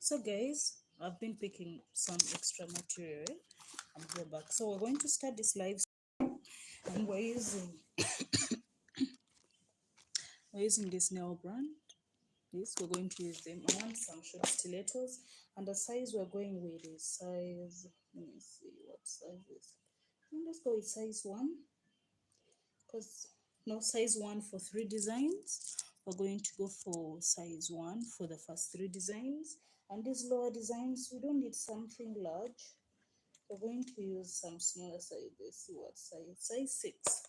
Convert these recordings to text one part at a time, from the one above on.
So guys, I've been picking some extra material. I'm here back. So we're going to start this live and we're using this nail brand. This we're going to use them. I want some short stilettos, and the size we're going with is size. Let me see what size is. Let's go with size 1, because no, size 1 for 3 designs. We're going to go for size 1 for the first 3 designs, and these lower designs we don't need something large. We're going to use some smaller size. Let's see what size 6.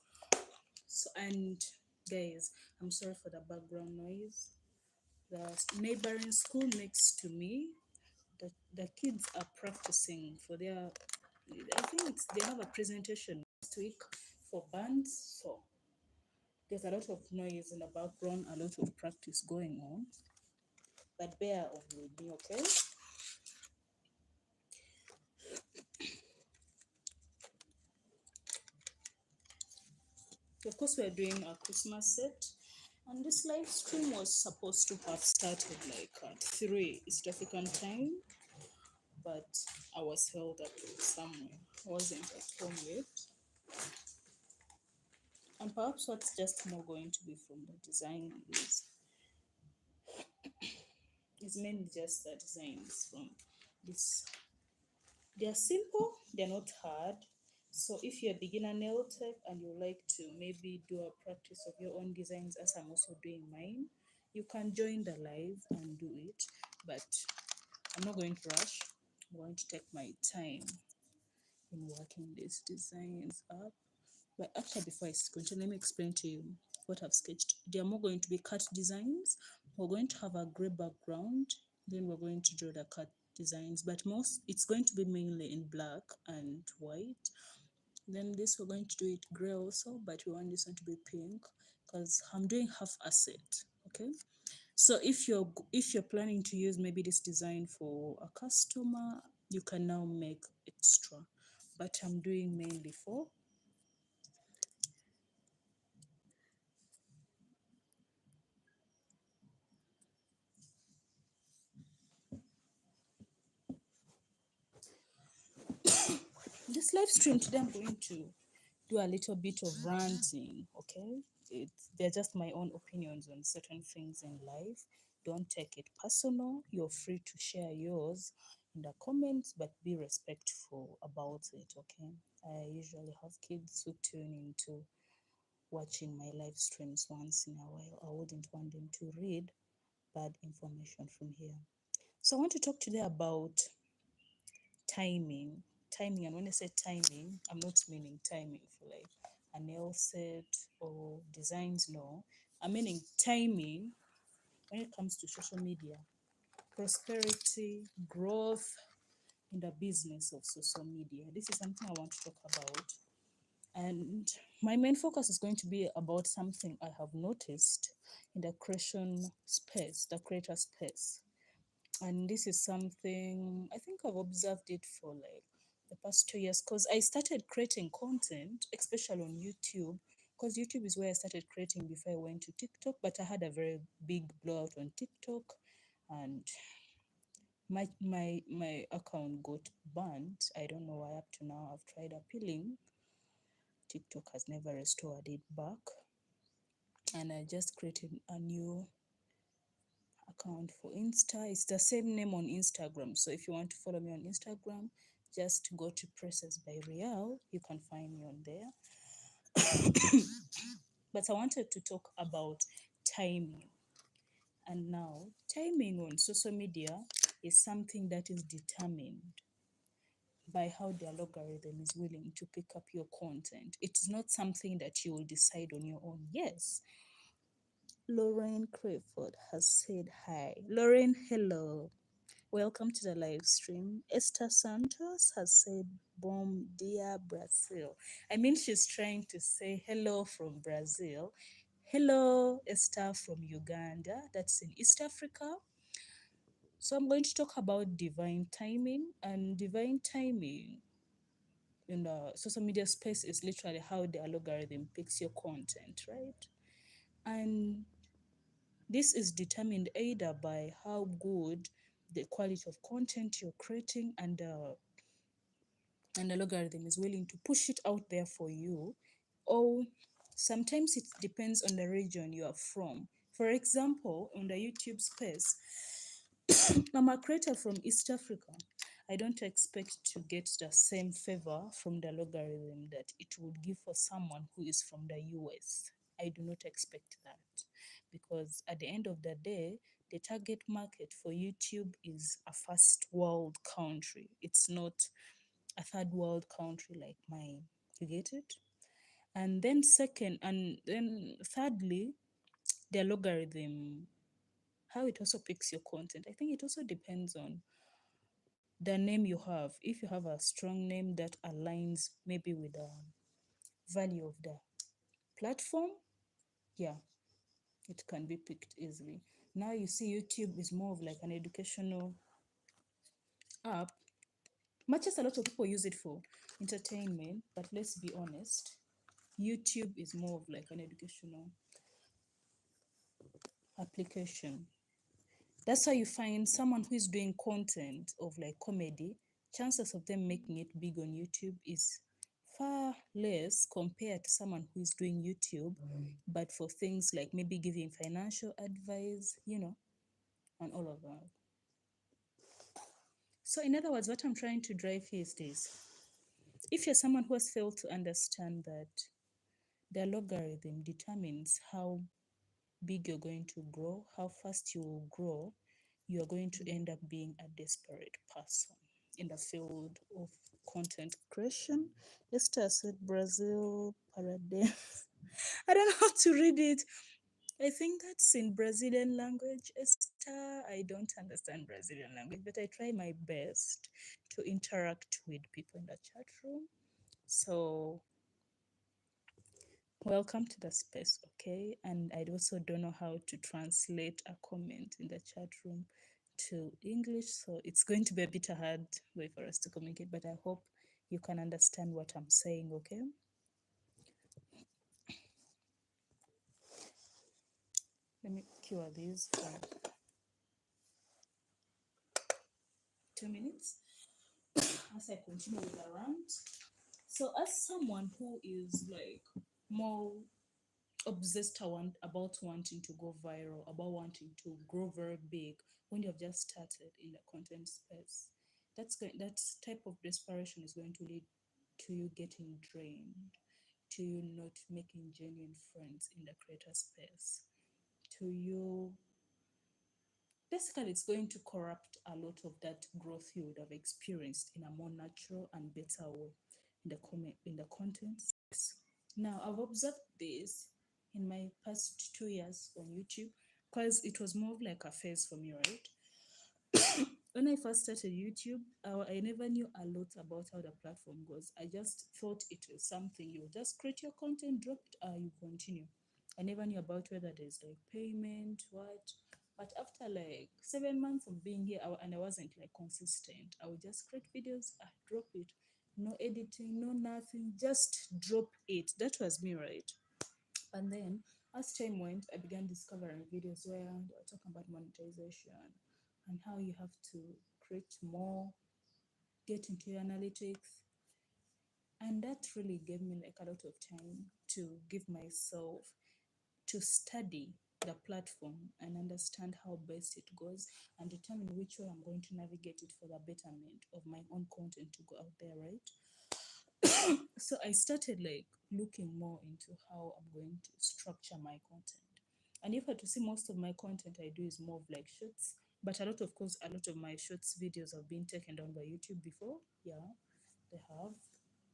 So, and guys, I'm sorry for the background noise. The neighboring school next to me, the kids are practicing for their, I think they have a presentation next week for bands. So there's a lot of noise in the background, a lot of practice going on, but bear with me, okay? Of course, we're doing a Christmas set, and this live stream was supposed to have started like at 3 East African time, but I was held up somewhere. I wasn't at home yet. And perhaps what's just more going to be from the design is mainly just the designs from this. They're simple, they're not hard. So if you're a beginner nail tech and you like to maybe do a practice of your own designs, as I'm also doing mine, you can join the live and do it. But I'm not going to rush. I'm going to take my time in working these designs up. But actually, before I continue, let me explain to you what I've sketched. They are more going to be cut designs. We're going to have a gray background, then we're going to draw the cut designs, but most it's going to be mainly in black and white. Then this we're going to do it gray also, but we want this one to be pink because I'm doing half a set. Okay, So if you're planning to use maybe this design for a customer, you can now make extra. But I'm doing mainly for this live stream today. I'm going to do a little bit of ranting, okay? They're just my own opinions on certain things in life. Don't take it personal. You're free to share yours in the comments, but be respectful about it, okay? I usually have kids who tune into watching my live streams once in a while. I wouldn't want them to read bad information from here. So I want to talk today about timing. Timing, and when I say timing, I'm not meaning timing for like a nail set or designs, no. I'm meaning timing when it comes to social media, prosperity, growth in the business of social media. This is something I want to talk about. And my main focus is going to be about something I have noticed in the creation space, the creator space. And this is something I think I've observed it for like the past 2 years, because I started creating content, especially on YouTube, because YouTube is where I started creating before I went to TikTok. But I had a very big blowout on TikTok, and my account got banned. I don't know why. Up to now I've tried appealing. TikTok has never restored it back, and I just created a new account for Insta. It's the same name on Instagram. So if you want to follow me on Instagram, just go to Presses by Real. You can find me on there. But I wanted to talk about timing. And now, timing on social media is something that is determined by how the algorithm is willing to pick up your content. It's not something that you will decide on your own. Yes, Lauren Crayford has said hi. Lauren, hello. Welcome to the live stream. Esther Santos has said, Bom dia, Brazil. I mean, she's trying to say hello from Brazil. Hello, Esther from Uganda. That's in East Africa. So I'm going to talk about divine timing. And divine timing in the social media space is literally how the algorithm picks your content, right? And this is determined either by how good the quality of content you're creating, and the algorithm is willing to push it out there for you, or sometimes it depends on the region you are from. For example, on the YouTube space, I'm a creator from East Africa. I don't expect to get the same favor from the algorithm that it would give for someone who is from the US. I do not expect that, because at the end of the day, the target market for YouTube is a first world country. It's not a third world country like mine. You get it? And then thirdly, the algorithm, how it also picks your content. I think it also depends on the name you have. If you have a strong name that aligns maybe with the value of the platform, yeah, it can be picked easily. Now you see YouTube is more of like an educational app. Much as a lot of people use it for entertainment, but let's be honest, YouTube is more of like an educational application. That's why you find someone who is doing content of like comedy, chances of them making it big on YouTube is far less compared to someone who is doing YouTube, but for things like maybe giving financial advice, and all of that. So, in other words, what I'm trying to drive here is this: if you're someone who has failed to understand that the algorithm determines how big you're going to grow, how fast you will grow, you are going to end up being a desperate person in the field of content creation. Esther said Brazil paradigm. I don't know how to read it. I think that's in Brazilian language, Esther. I don't understand Brazilian language, but I try my best to interact with people in the chat room. So Welcome to the space, okay? And I also don't know how to translate a comment in the chat room to English, so it's going to be a bit a hard way for us to communicate, but I hope you can understand what I'm saying, okay? Let me cure these for 2 minutes as I continue with the rant. So, as someone who is like more obsessed about wanting to go viral, about wanting to grow very big when you've just started in the content space, that type of desperation is going to lead to you getting drained, to you not making genuine friends in the creator space, to you basically it's going to corrupt a lot of that growth you would have experienced in a more natural and better way in the content space. Now I've observed this in my past 2 years on YouTube because it was more of like a phase for me, right? When I first started YouTube, I never knew a lot about how the platform goes. I just thought it was something you just create your content, drop it, you continue. I never knew about whether there's like payment, what. But after like 7 months of being here, and I wasn't like consistent, I would just create videos, drop it. No editing, no nothing, just drop it. That was me, right? And then as time went, I began discovering videos where they were talking about monetization and how you have to create more, get into your analytics. And that really gave me like a lot of time to give myself to study the platform and understand how best it goes and determine which way I'm going to navigate it for the betterment of my own content to go out there, right? So I started like looking more into how I'm going to structure my content. And if I to see most of my content I do is more of like shorts, but a lot of course a lot of my shorts videos have been taken down by YouTube before. Yeah, they have.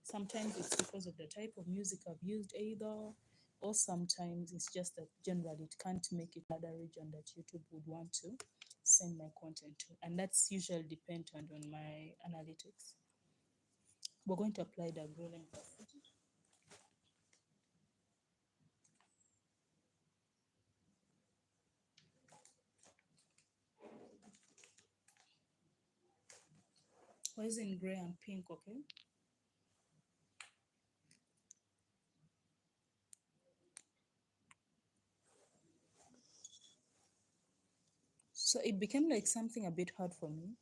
Sometimes it's because of the type of music I've used either, or sometimes it's just that generally it can't make it other region that YouTube would want to send my content to. And that's usually dependent on my analytics. We're going to apply the grueling percentage. Why is it in gray and pink, okay? So it became like something a bit hard for me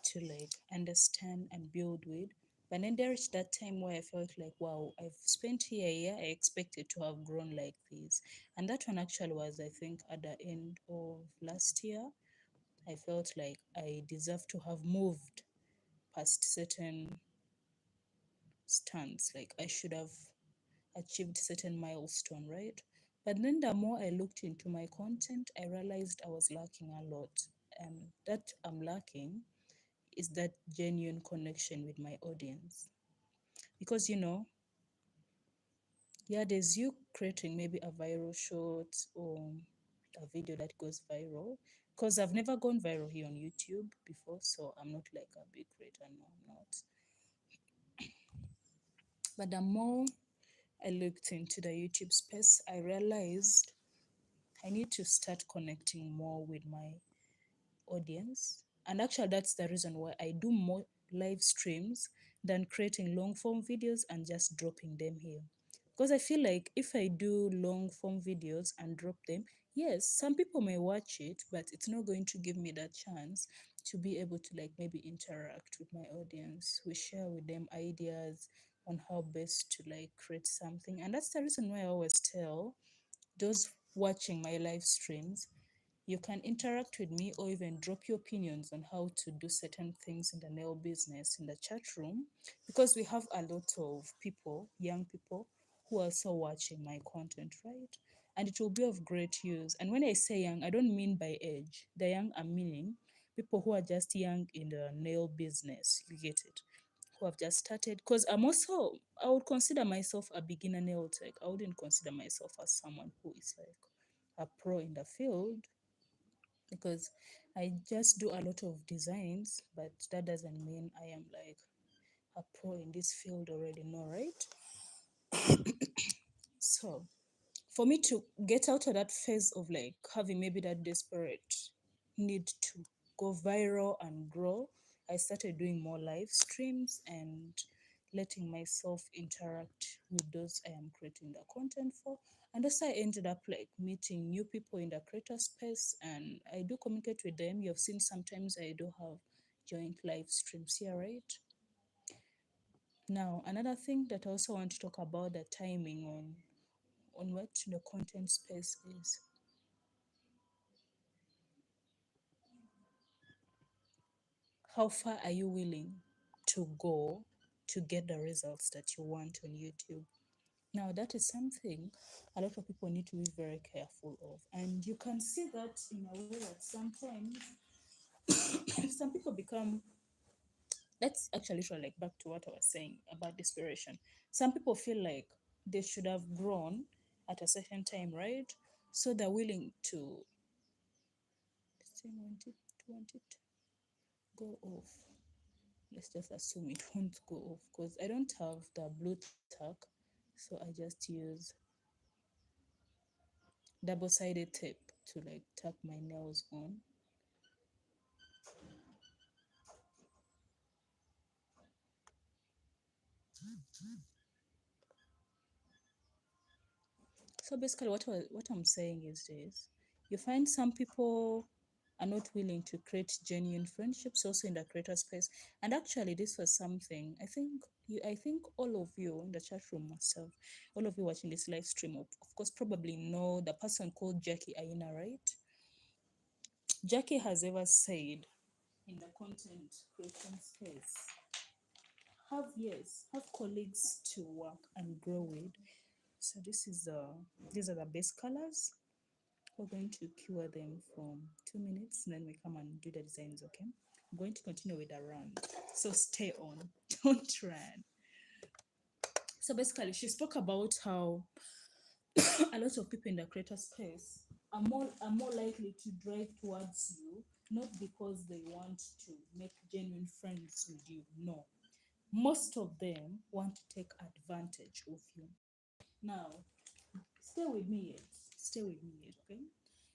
to like understand and build with. But then there is that time where I felt like, wow, I've spent here a year, I expected to have grown like this. And that one actually was, I think, at the end of last year. I felt like I deserve to have moved past certain stands. Like I should have achieved certain milestone, right? But then the more I looked into my content, I realized I was lacking a lot. And that I'm lacking is that genuine connection with my audience. Because yeah, there's you creating maybe a viral short or a video that goes viral. Because I've never gone viral here on YouTube before, so I'm not like a big creator. No, I'm not. But the more I looked into the YouTube space, I realized I need to start connecting more with my audience. And actually, that's the reason why I do more live streams than creating long form videos and just dropping them here. Because I feel like if I do long form videos and drop them, yes, some people may watch it, but it's not going to give me that chance to be able to like maybe interact with my audience. We share with them ideas on how best to like create something. And that's the reason why I always tell those watching my live streams, you can interact with me or even drop your opinions on how to do certain things in the nail business in the chat room because we have a lot of people, young people, who are also watching my content, right? And it will be of great use. And when I say young, I don't mean by age. The young, I'm meaning people who are just young in the nail business. You get it? Who have just started. Because I would consider myself a beginner nail tech. I wouldn't consider myself as someone who is like a pro in the field because I just do a lot of designs, but that doesn't mean I am like a pro in this field already, no, right? So for me to get out of that phase of like having maybe that desperate need to go viral and grow, I started doing more live streams and letting myself interact with those I am creating the content for. And also I ended up like meeting new people in the creator space, and I do communicate with them. You've seen sometimes I do have joint live streams here, right? Now, another thing that I also want to talk about the timing on what the content space is. How far are you willing to go to get the results that you want on YouTube? Now, that is something a lot of people need to be very careful of. And you can see that in a way that sometimes some people become, let's actually try like back to what I was saying about desperation. Some people feel like they should have grown at a certain time, right? So they're willing to, let's say, want it go off. Let's just assume it won't go off because I don't have the blue tack, so I just use double-sided tape to like tack my nails on. So basically what I'm saying is this: you find some people are not willing to create genuine friendships also in the creator space. And actually this was something I think all of you in the chat room must have, all of you watching this live stream of course probably know the person called Jackie Aina, right? Jackie has ever said in the content creation space, have colleagues to work and grow with. So these are the base colors. We're going to cure them from 2 minutes, and then we come and do the designs. Okay, I'm going to continue with the run, so stay on. Don't run. So basically she spoke about how a lot of people in the creator space are more likely to drive towards you, not because they want to make genuine friends with you. No, most of them want to take advantage of you. Now, stay with me yet. Stay with me yet, okay?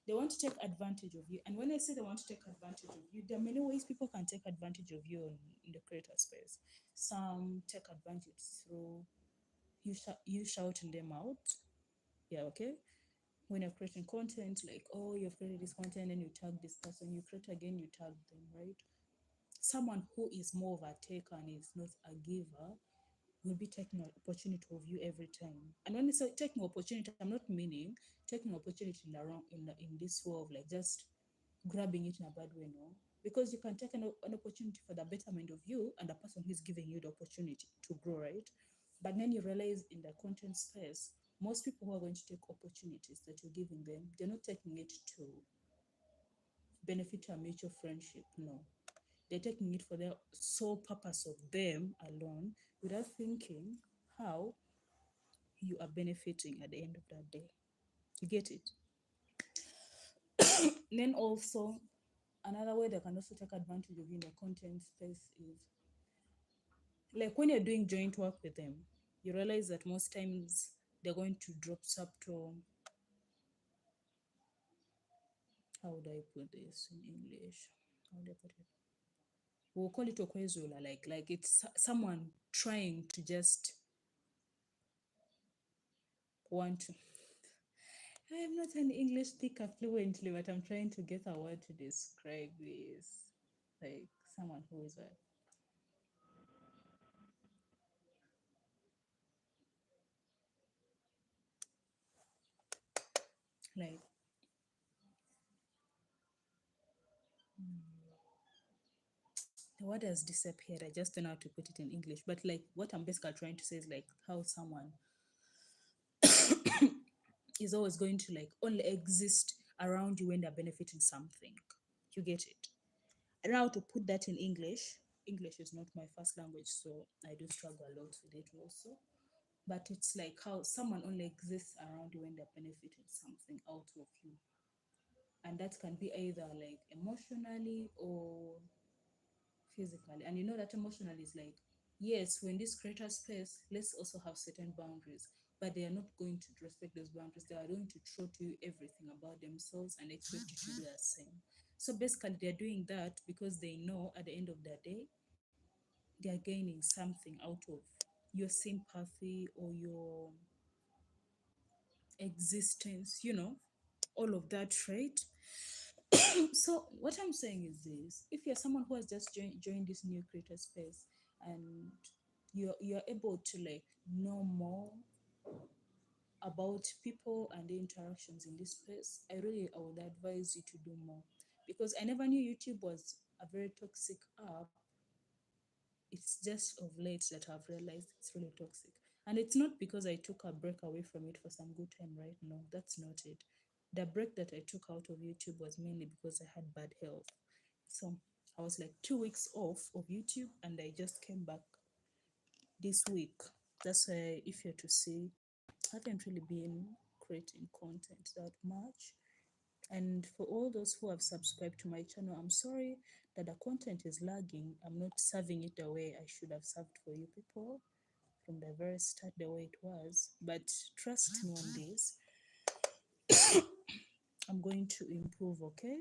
They want to take advantage of you. And when I say they want to take advantage of you, there are many ways people can take advantage of you in the creator space. Some take advantage through you shouting them out. Yeah, okay? When you're creating content, like, oh, you've created this content and you tag this person, you create again, you tag them, right? Someone who is more of a taker and is not a giver will be taking an opportunity of you every time. And when I say taking opportunity, I'm not meaning taking opportunity in the wrong in this way of like just grabbing it in a bad way, no. Because you can take an opportunity for the betterment of you and the person who is giving you the opportunity to grow, right? But then you realize in the content space, most people who are going to take opportunities that you're giving them, they're not taking it to benefit a mutual friendship, no. They're taking it for their sole purpose of them alone without thinking how you are benefiting at the end of that day. You get it? Then also, another way they can also take advantage of you in the content space is like when you're doing joint work with them, you realize that most times they're going to drop subtle, how would I put this in English? How would I put it? We'll call it okwezula, like it's someone trying to just want to. I am not an English speaker fluently, but I'm trying to get a word to describe this. Like someone who is like the word has disappeared. I just don't know how to put it in English. But like what I'm basically trying to say is like how someone is always going to like only exist around you when they're benefiting something. You get it? I don't know how to put that in English. English is not my first language, so I do struggle a lot with it also. But it's like how someone only exists around you when they're benefiting something out of you. And that can be either like emotionally or physically. And you know that emotionally is like, yes, when this creator space, let's also have certain boundaries. but they are not going to respect those boundaries. They are going to throw to you everything about themselves and expect you to do the same. So basically, they're doing that because they know at the end of the day, they are gaining something out of your sympathy or your existence, all of that, right? So what I'm saying is this: if you're someone who has just joined this new creator space and you're able to like know more about people and the interactions in this space, I would advise you to do more, because I never knew YouTube was a very toxic app. It's just of late that I've realized it's really toxic. And it's not because I took a break away from it for some good time, right? No, that's not it. The break that I took out of YouTube was mainly because I had bad health. So I was like 2 weeks off of YouTube and I just came back this week. That's why, if you're to see, I haven't really been creating content that much. And for all those who have subscribed to my channel, I'm sorry that the content is lagging. I'm not serving it the way I should have served for you people from the very start, the way it was. But trust me on this, I'm going to improve, okay?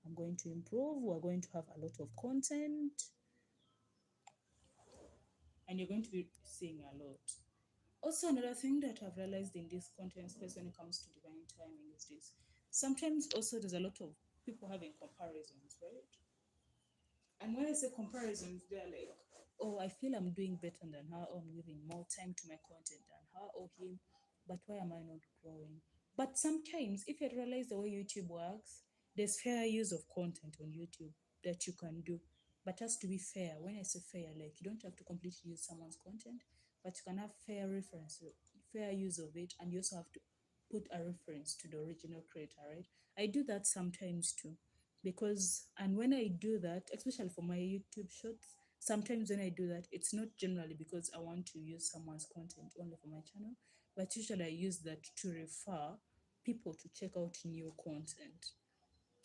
I'm going to improve. We're going to have a lot of content, and you're going to be seeing a lot. Also, another thing that I've realized in this content space when it comes to divine timing is this. Sometimes also there's a lot of people having comparisons, right? And when I say comparisons, they're like, oh, I feel I'm doing better than her, or I'm giving more time to my content than her or him, but why am I not growing? But sometimes, if you realize the way YouTube works, there's fair use of content on YouTube that you can do, but it has to be fair. When I say fair, like you don't have to completely use someone's content, but you can have fair reference, fair use of it, and you also have to put a reference to the original creator, right? I do that sometimes too, because and when I do that, especially for my YouTube shorts, sometimes when I do that, it's not generally because I want to use someone's content only for my channel, but usually I use that to refer people to check out new content,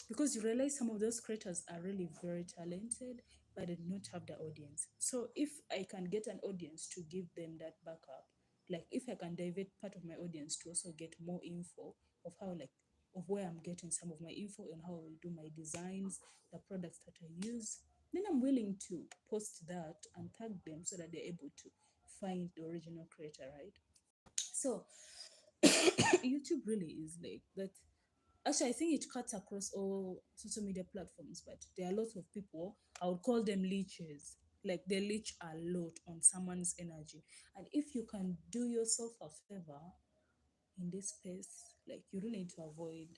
because you realize some of those creators are really very talented, but they do not have the audience. So if I can get an audience to give them that backup, like if I can divert part of my audience to also get more info of how, like, of where I'm getting some of my info and how I do my designs, the products that I use, then I'm willing to post that and tag them so that they're able to find the original creator, right? So YouTube really is like that. Actually, I think it cuts across all social media platforms, but there are lots of people, I would call them leeches. Like they leech a lot on someone's energy. And if you can do yourself a favor in this space, like you really need to avoid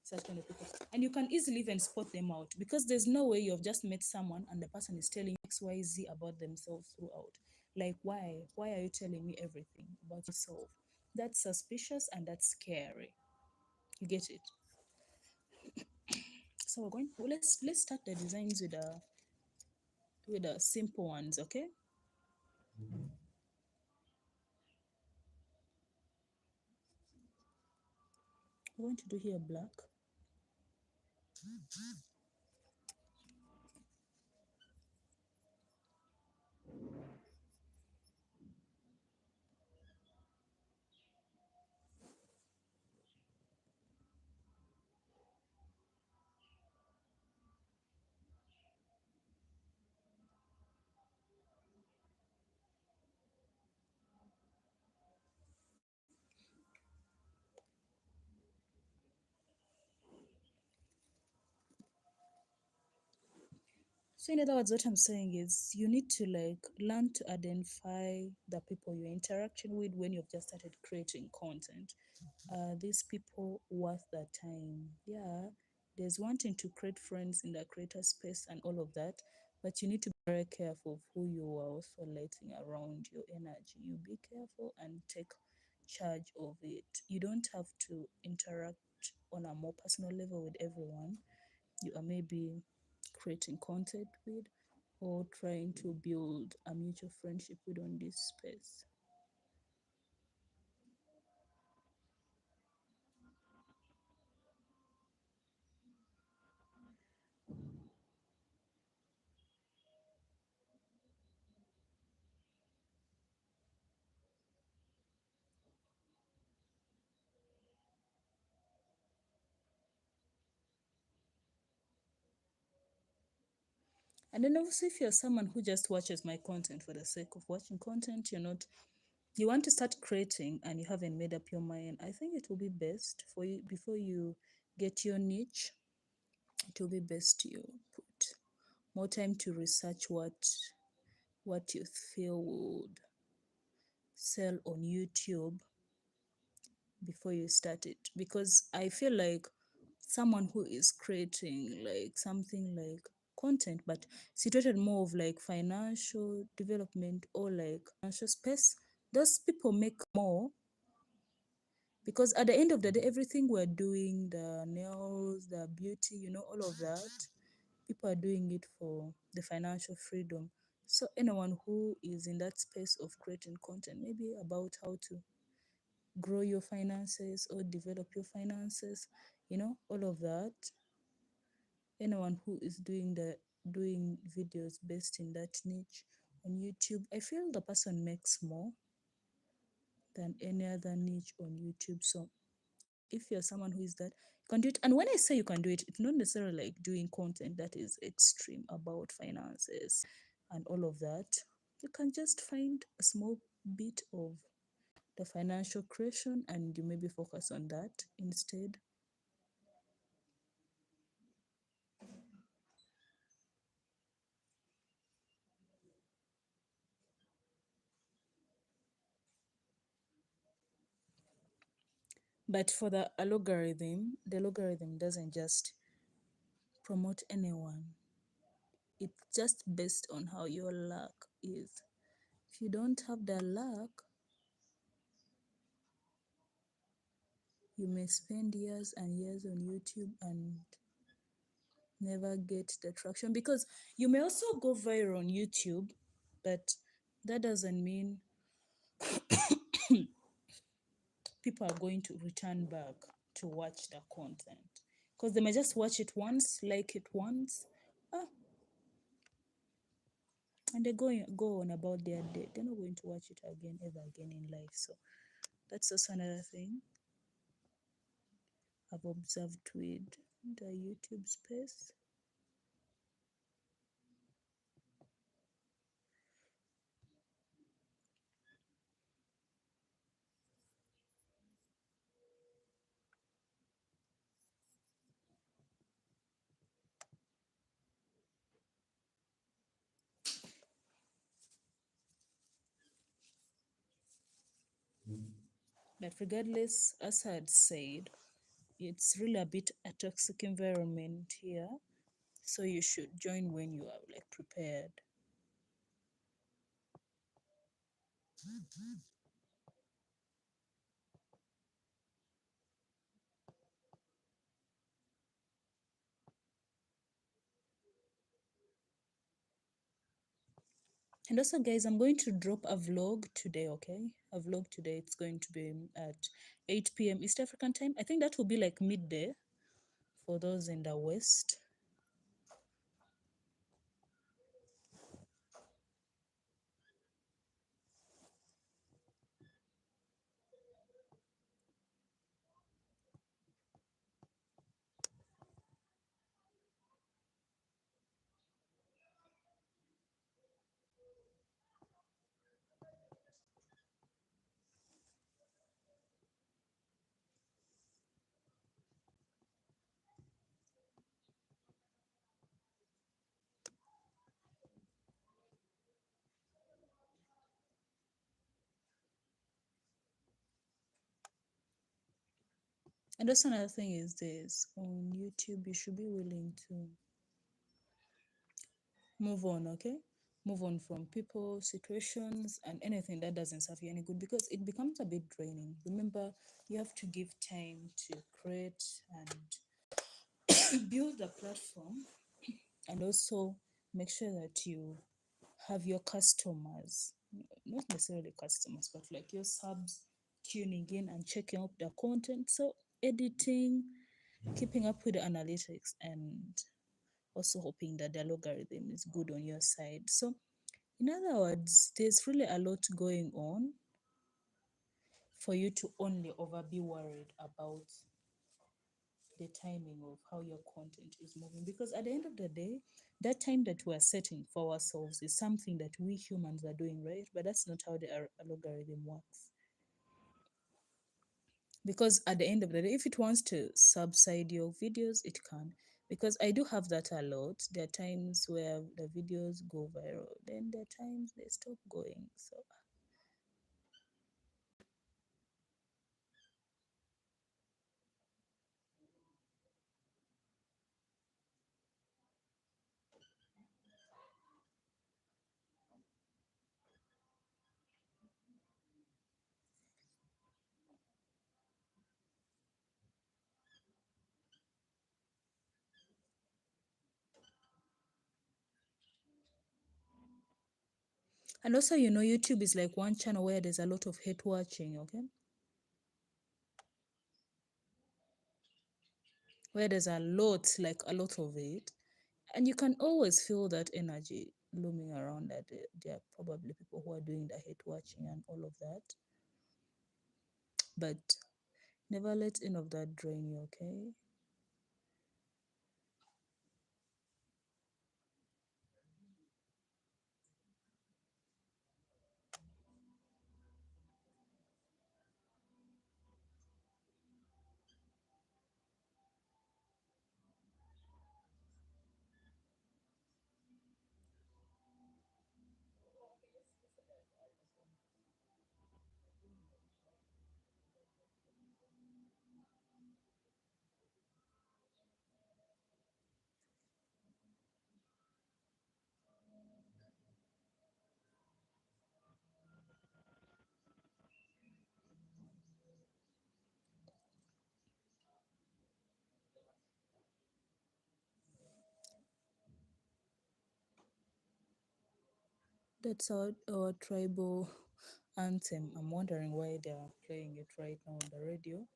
such kind of people. And you can easily even spot them out, because there's no way you've just met someone and the person is telling XYZ about themselves throughout. Like, why? Why are you telling me everything about yourself? That's suspicious and that's scary. You get it? So let's start the designs with the simple ones, okay? We're going to do here black. So in other words, what I'm saying is you need to like learn to identify the people you're interacting with when you've just started creating content. These people worth their time? Yeah, there's wanting to create friends in the creator space and all of that, but you need to be very careful of who you are also letting around your energy. You be careful and take charge of it. You don't have to interact on a more personal level with everyone you are maybe creating content with or trying to build a mutual friendship with on this space. And then also, if you're someone who just watches my content for the sake of watching content, you want to start creating and you haven't made up your mind, I think it will be best for you before you get your niche. It will be best you put more time to research what you feel would sell on YouTube before you start it. Because I feel like someone who is creating like something like content but situated more of like financial development or like financial space, those people make more, because at the end of the day everything we're doing, the nails, the beauty, all of that, people are doing it for the financial freedom. So anyone who is in that space of creating content, maybe about how to grow your finances or develop your finances, all of that, anyone who is doing videos based in that niche on YouTube, I feel the person makes more than any other niche on YouTube. So if you're someone who is that, you can do it. And when I say you can do it, it's not necessarily like doing content that is extreme about finances and all of that. You can just find a small bit of the financial creation and you maybe focus on that instead. But for the algorithm doesn't just promote anyone. It's just based on how your luck is. If you don't have the luck, you may spend years and years on YouTube and never get the traction, because you may also go viral on YouTube, but that doesn't mean people are going to return back to watch the content, because they may just watch it once, like it once, ah, and they go on about their day. They're not going to watch it again ever again in life. So that's also another thing I've observed with the YouTube space. But regardless, as I had said, it's really a bit a toxic environment here. So you should join when you are like prepared. And also, guys, I'm going to drop a vlog today, okay? A vlog today. It's going to be at 8 p.m. East African time. I think that will be like midday for those in the West. And also another thing is this, on YouTube, you should be willing to move on, okay? Move on from people, situations, and anything that doesn't serve you any good, because it becomes a bit draining. Remember, you have to give time to create and build a platform, and also make sure that you have your customers, not necessarily customers, but like your subs tuning in and checking up the content. So, editing, keeping up with the analytics, and also hoping that the algorithm is good on your side. So, in other words, there's really a lot going on for you to only over be worried about the timing of how your content is moving, because at the end of the day, that time that we are setting for ourselves is something that we humans are doing, right? But that's not how the algorithm works. Because at the end of the day, if it wants to subside your videos, it can. Because I do have that a lot. There are times where the videos go viral, then there are times they stop going. So, and also, YouTube is like one channel where there's a lot of hate watching, okay? Where there's a lot, like a lot of it. And you can always feel that energy looming around, that there are probably people who are doing the hate watching and all of that. But never let any of that drain you, okay? That's our tribal anthem. I'm wondering why they are playing it right now on the radio.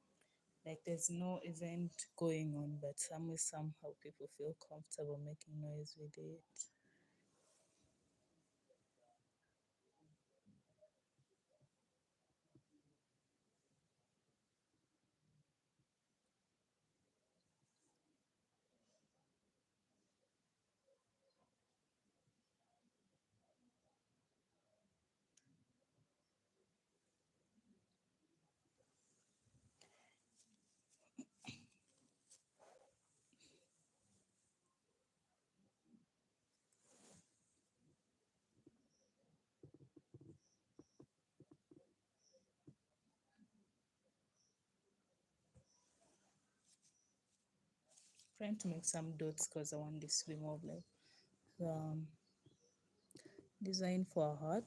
Like there's no event going on, but somehow people feel comfortable making noise with it. Trying to make some dots because I want this to be more of like um, design for a heart.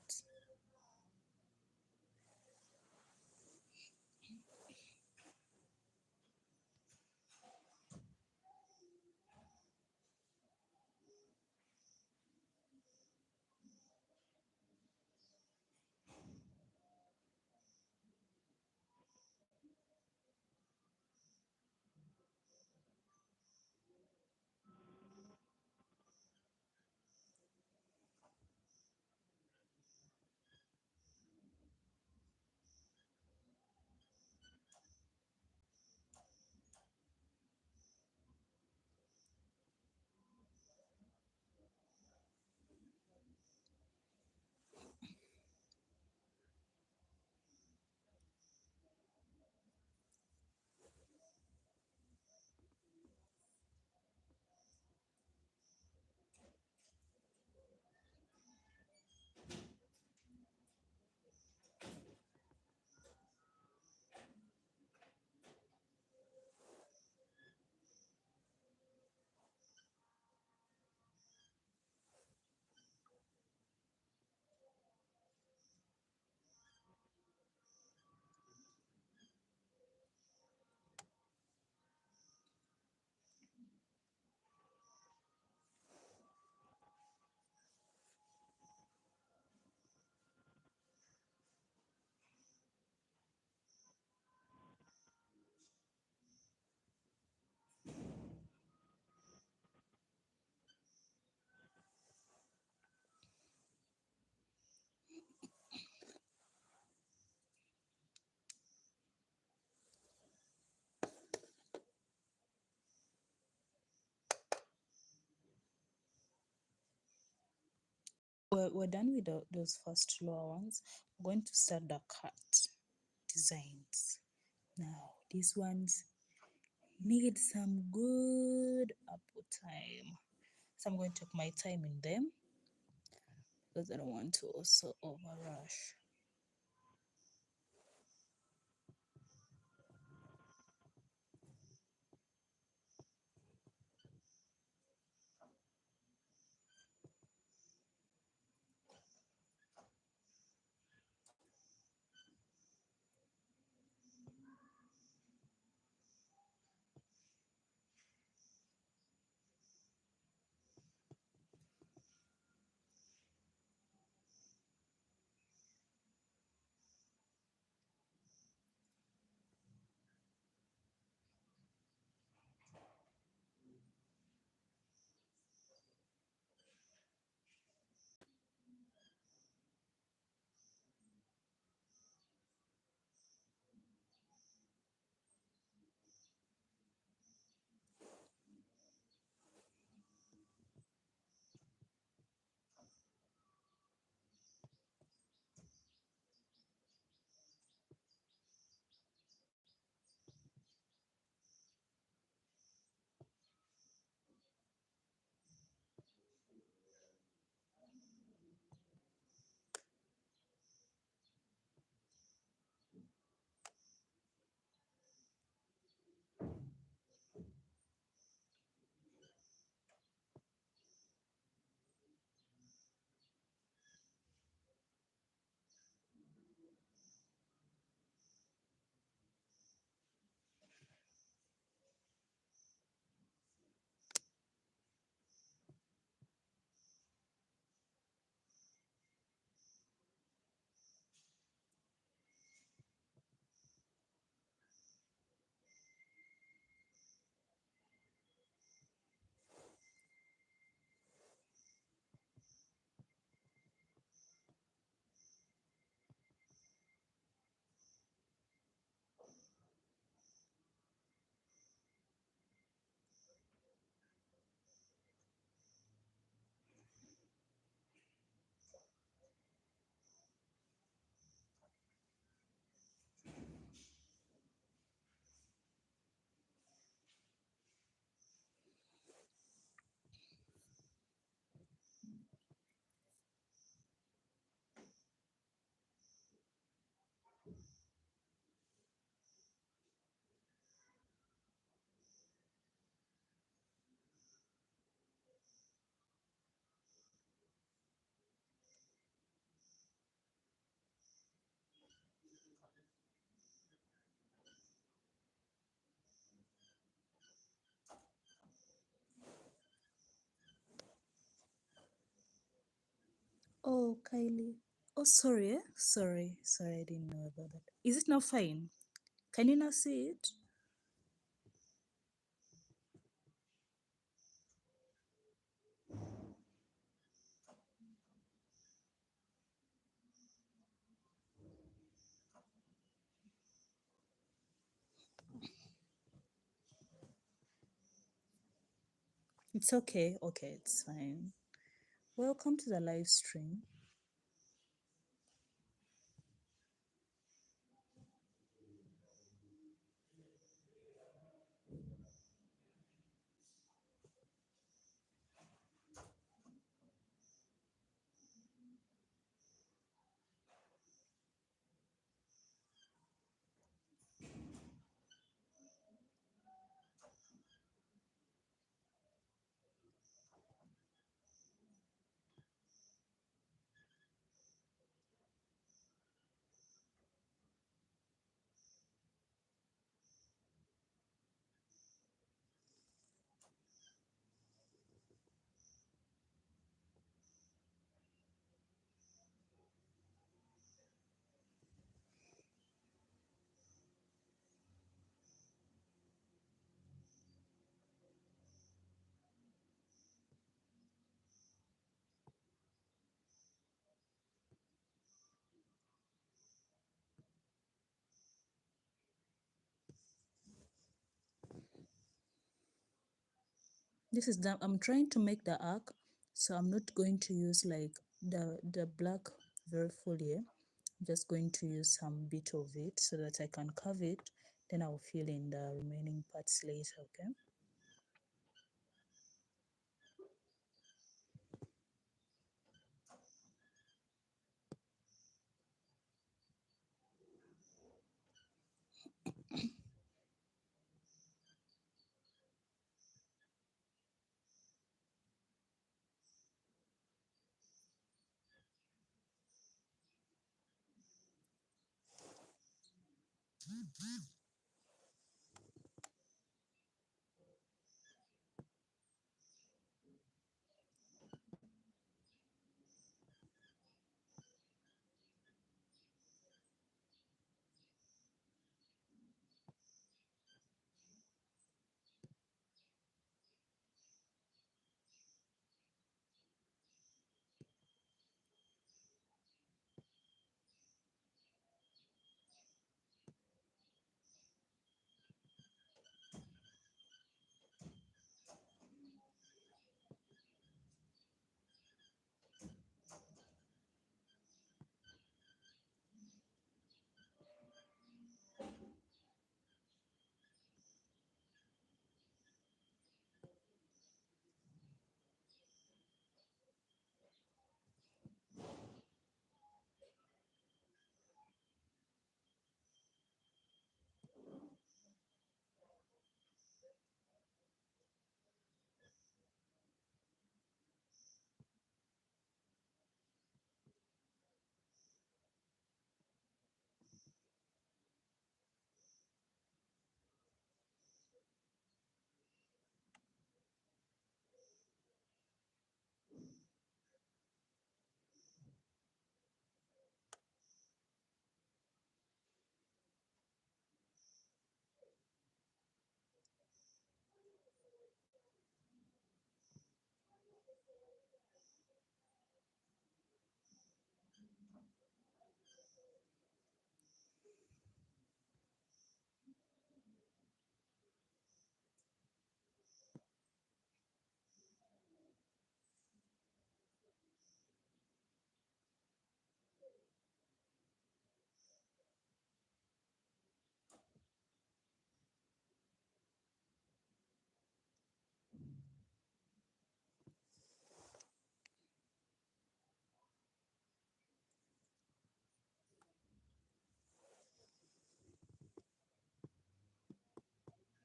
we're done with those first lower ones. We're going to start the cut designs. Now, these ones need some good apple time. So I'm going to take my time in them because I don't want to also overrush. Oh, Kylie. Oh, sorry. Sorry, I didn't know about that. Is it now fine? Can you now see it? It's okay. Okay, it's fine. Welcome to the live stream. This is the, I'm trying to make the arc, so I'm not going to use like the black very full here. I'm just going to use some bit of it so that I can carve it, then I'll fill in the remaining parts later. Okay.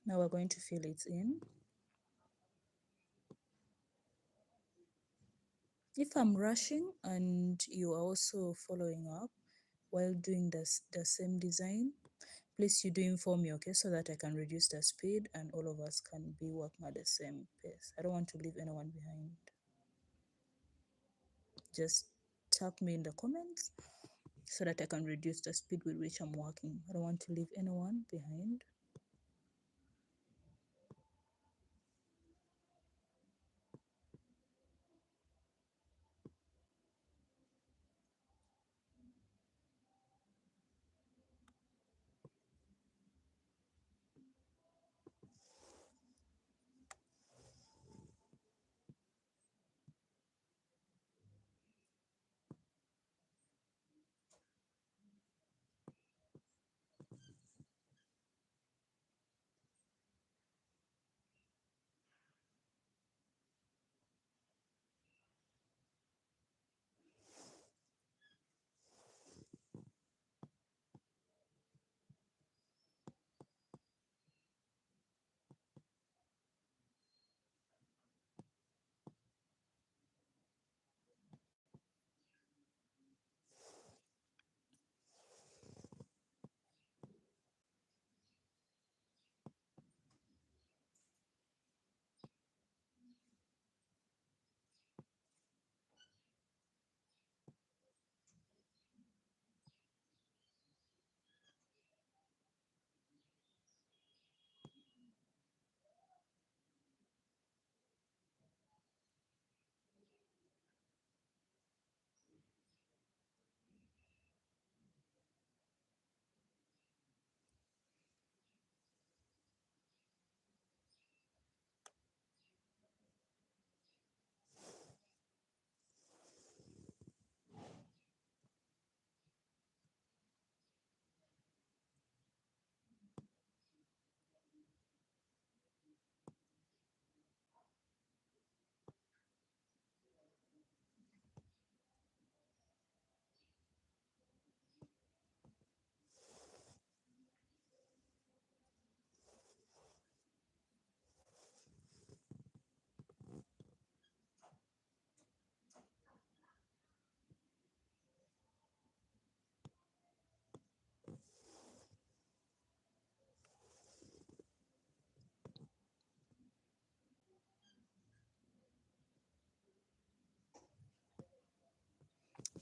Now we're going to fill it in. If I'm rushing and you are also following up while doing the same design, please you do inform me, okay, so that I can reduce the speed and all of us can be working at the same pace. I don't want to leave anyone behind. Just tap me in the comments so that I can reduce the speed with which I'm working. I don't want to leave anyone behind.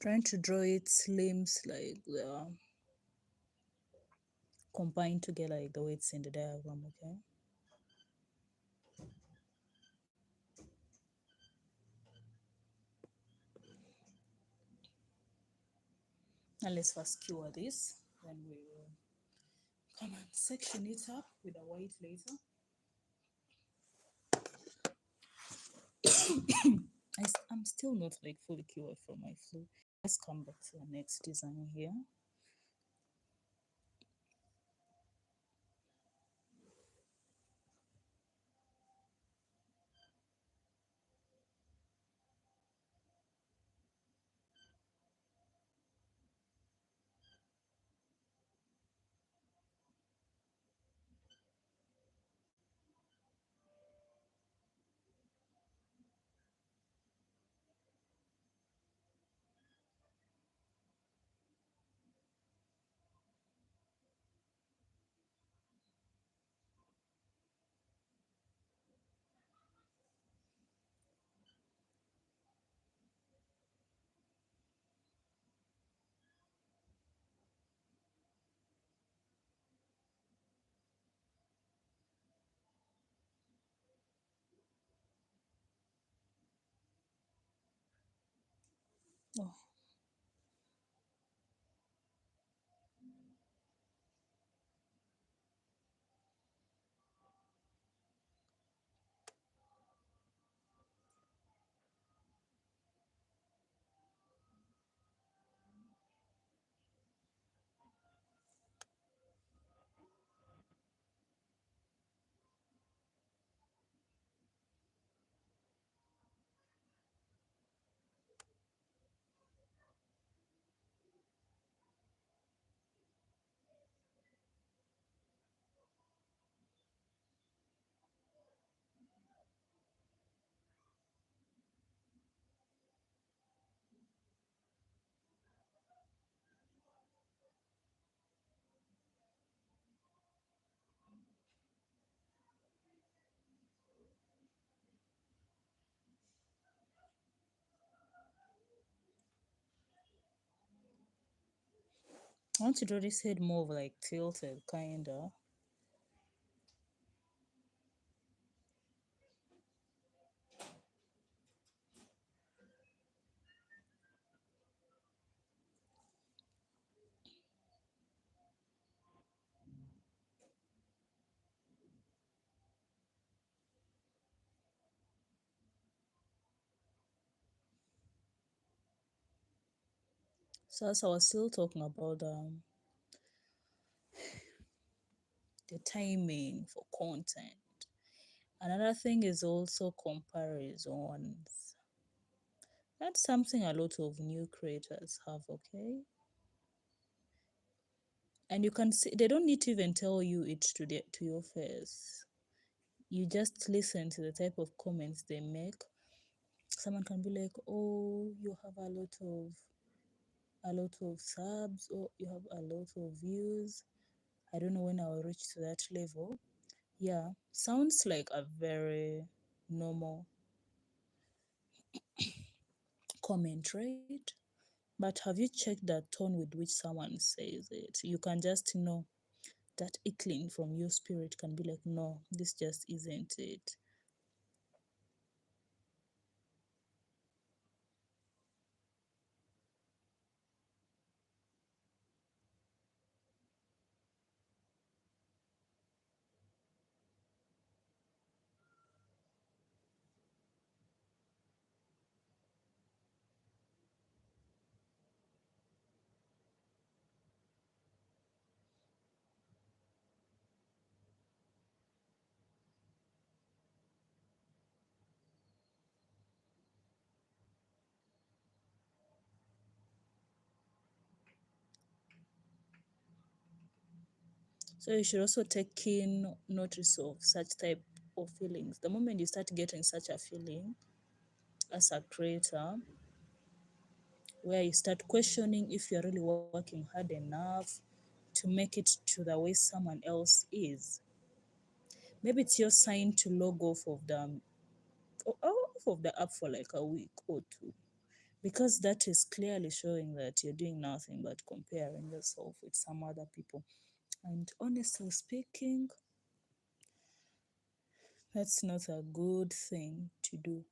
Trying to draw its limbs like they are combined together like the way it's in the diagram, okay? And let's first cure this, then we will come and section it up with a white later. I'm still not like fully cured from my flu. Let's come back to the next design here. Oh, I want to draw this head more of like tilted, kinda. So as I was still talking about the timing for content, another thing is also comparisons. That's something a lot of new creators have, okay? And you can see they don't need to even tell you it to your face. You just listen to the type of comments they make. Someone can be like, "Oh, you have a lot of subs, or you have a lot of views. I don't know when I'll reach to that level." Yeah, sounds like a very normal comment, right? But have you checked the tone with which someone says it? You can just know that ickling from your spirit can be like, no, this just isn't it. So you should also take keen notice of such type of feelings. The moment you start getting such a feeling as a creator, where you start questioning if you're really working hard enough to make it to the way someone else is, maybe it's your sign to log off of the app for like a week or two. because that is clearly showing that you're doing nothing but comparing yourself with some other people. And honestly speaking, that's not a good thing to do.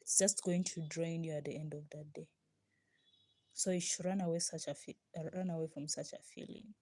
It's just going to drain you at the end of that day. So you should run away from such a feeling.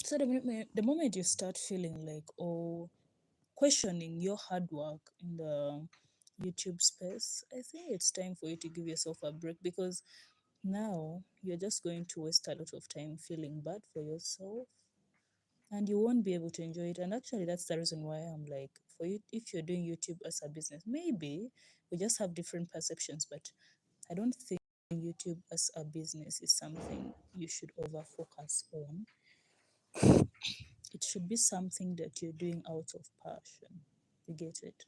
So the moment you start feeling like, oh, questioning your hard work in the YouTube space, I think it's time for you to give yourself a break, because now you're just going to waste a lot of time feeling bad for yourself, and you won't be able to enjoy it. And actually, that's the reason why I'm like, for you, if you're doing YouTube as a business, maybe we just have different perceptions, but I don't think YouTube as a business is something you should over focus on. It should be something that you're doing out of passion. You get it?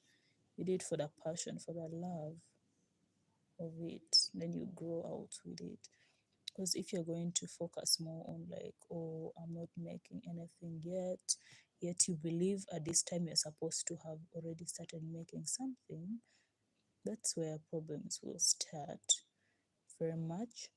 You do it for the passion, for the love of it. Then you grow out with it. Because if you're going to focus more on like, oh, I'm not making anything yet you believe at this time you're supposed to have already started making something, that's where problems will start very much.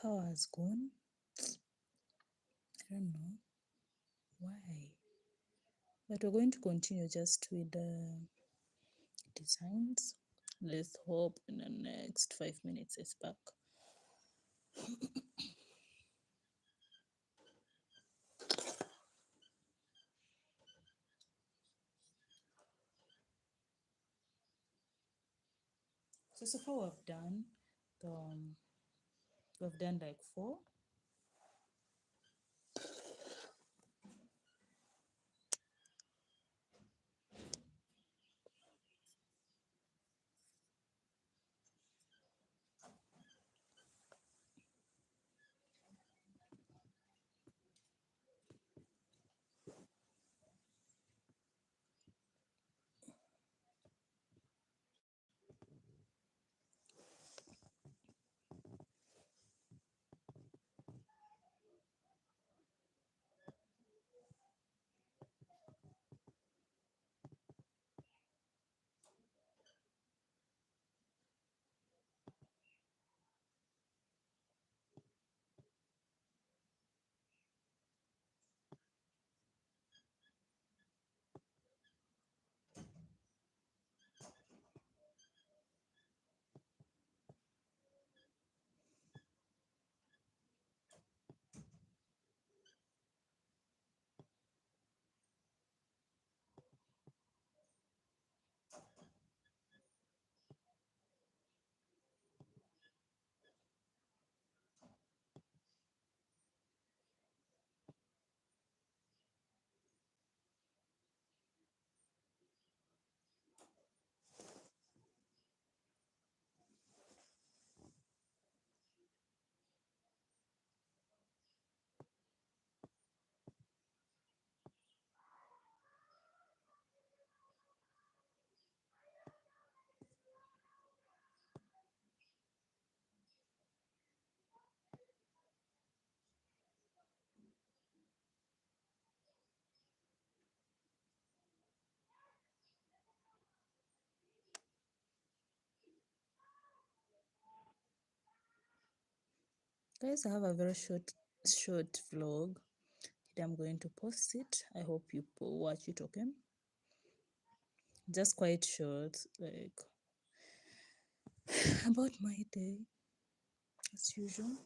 Power has gone. I don't know why. But we're going to continue just with the designs. Let's hope in the next 5 minutes it's back. So far we've done like 4. Guys, I have a very short vlog. I'm going to post it. I hope you watch it, okay? Just quite short, like about my day as usual.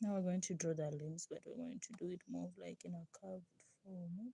Now we're going to draw the limbs, but we're going to do it more like in a curved form.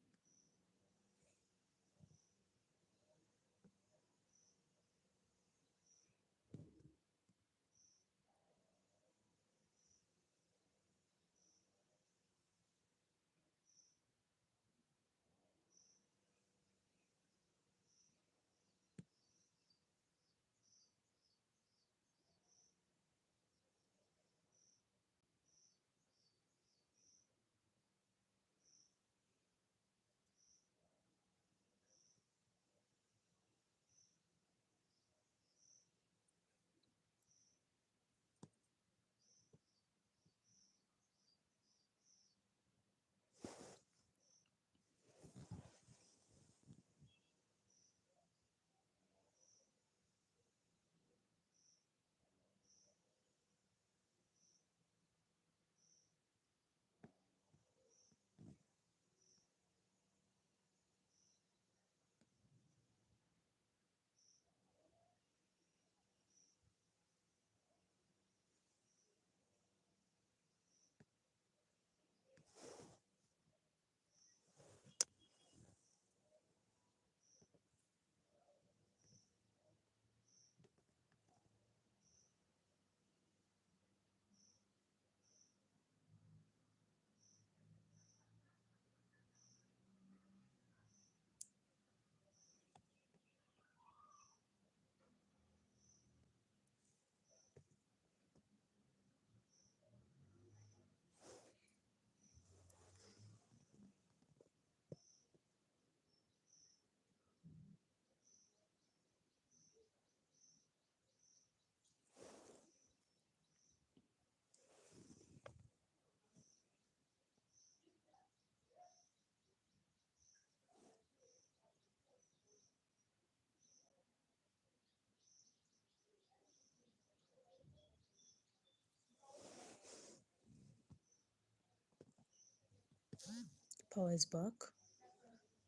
Power is back.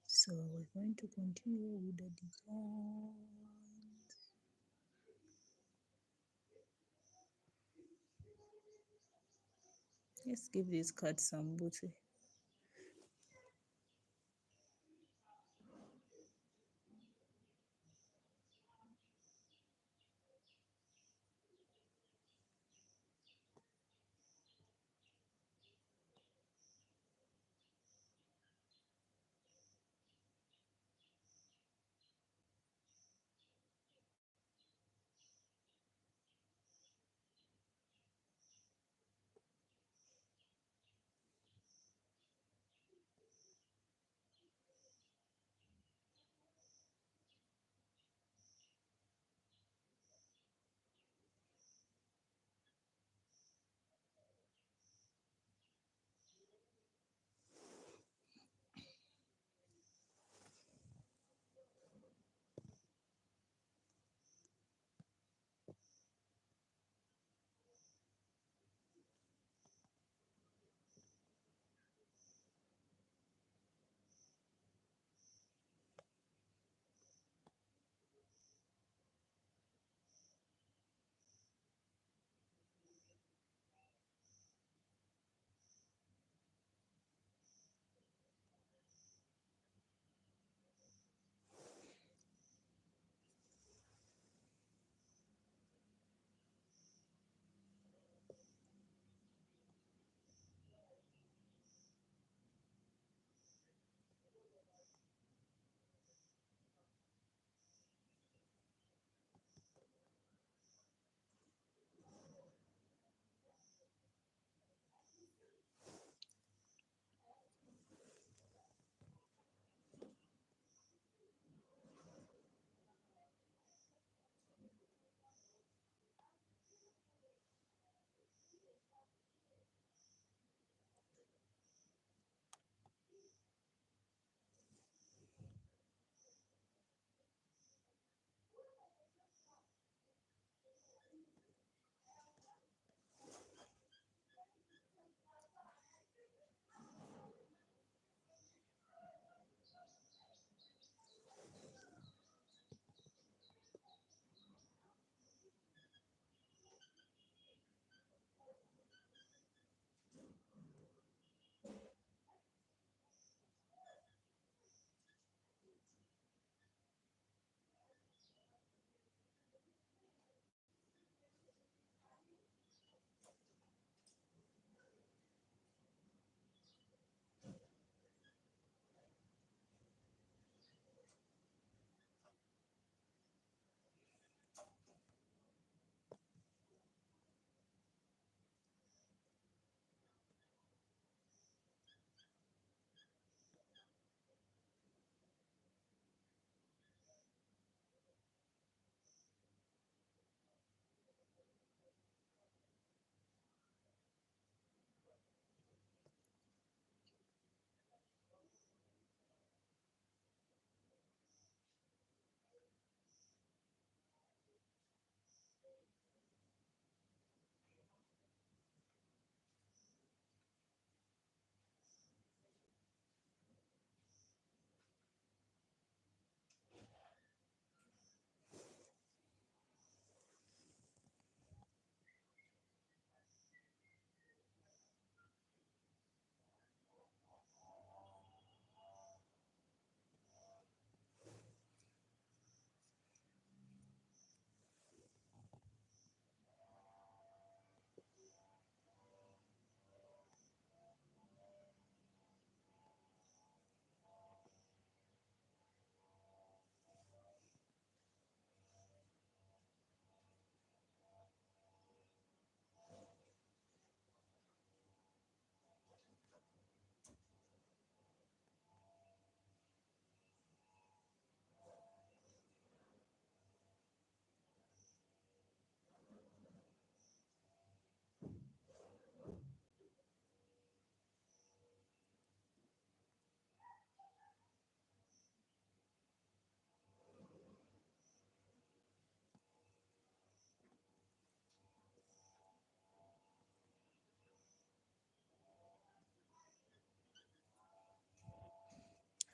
So we're going to continue with the design. Let's give this card some booty.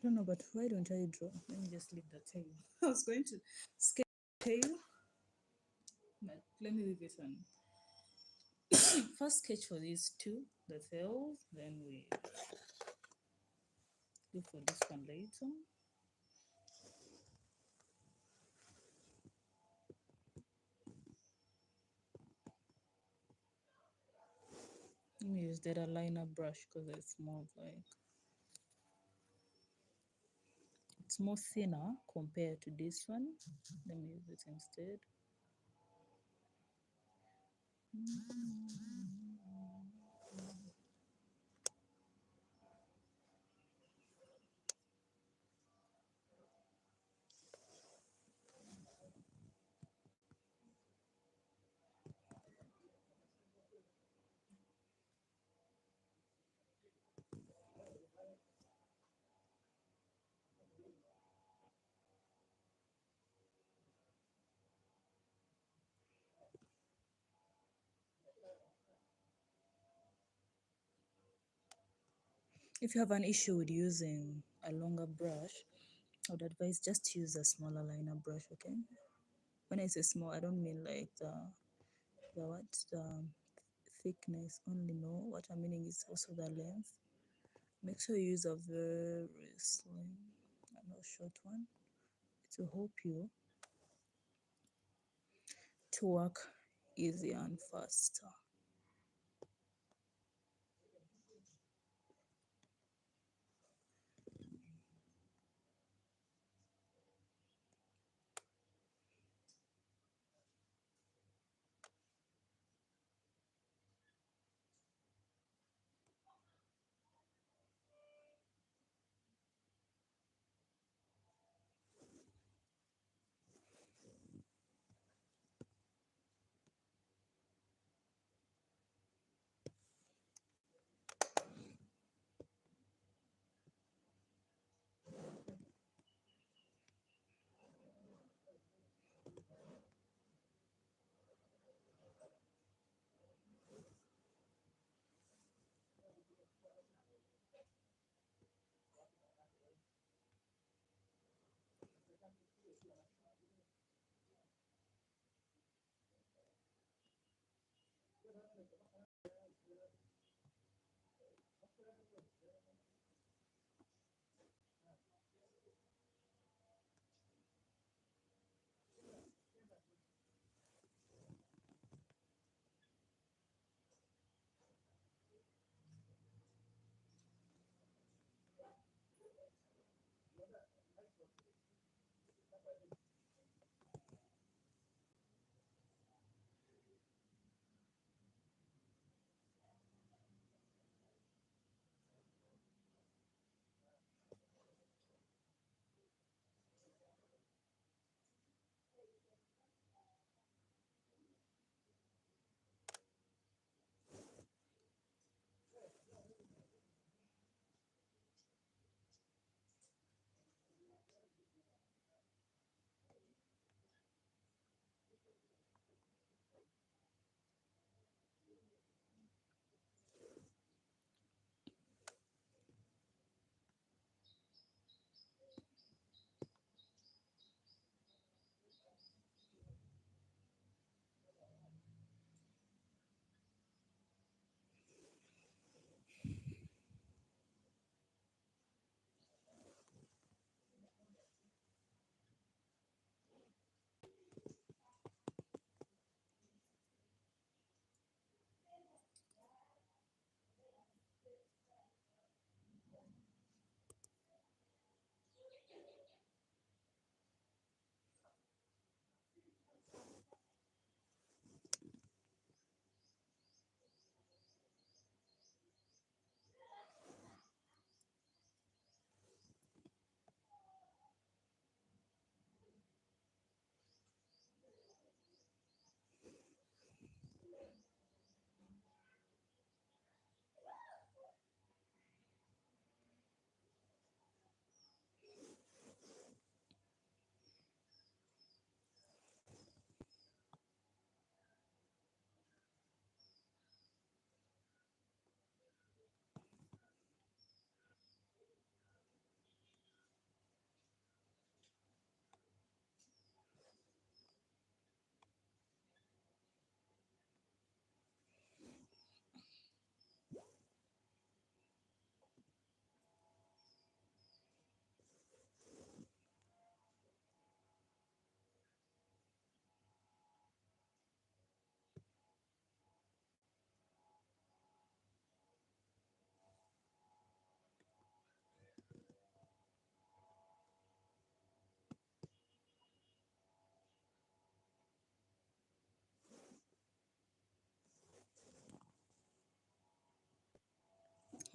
don't know, but why don't I draw? Let me just leave the tail. I was going to sketch tail, but let me leave it on. First sketch for these two, the tails, then we look for this one later. Let me use that liner brush because it's more like it's more thinner compared to this one. Let me use it instead. If you have an issue with using a longer brush, I would advise just use a smaller liner brush, okay? When I say small, I don't mean like the thickness only. No, what I'm meaning is also the length. Make sure you use a very slim and not short one. It will help you to work easier and faster.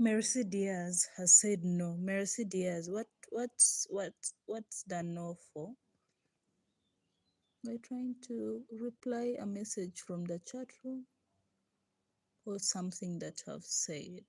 Mercy Diaz has said no. Mercy Diaz, what's the no for? By trying to reply a message from the chat room or something that I've said.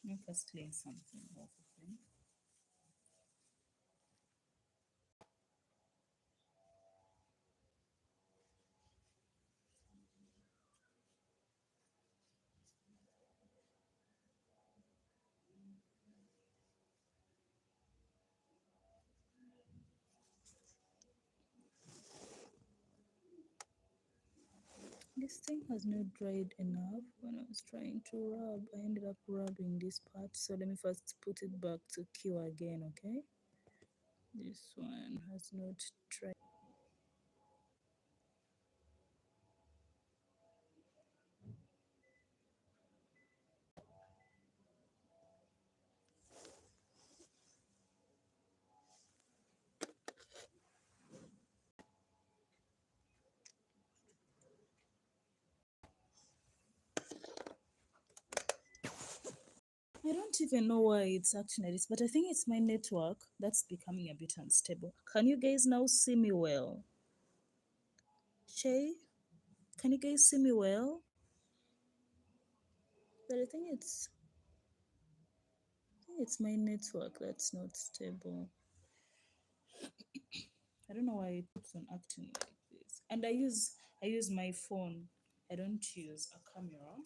Let me first clean something off of them. This thing has not dried enough. When I was trying to rub, I ended up rubbing this part. So let me first put it back to cure again, okay? This one has not dried. I don't even know why it's acting like this, but I think it's my network that's becoming a bit unstable. Can you guys now see me well? Shay, can you guys see me well? But I think it's my network that's not stable. I don't know why it keeps on acting like this. And I use my phone. I don't use a camera.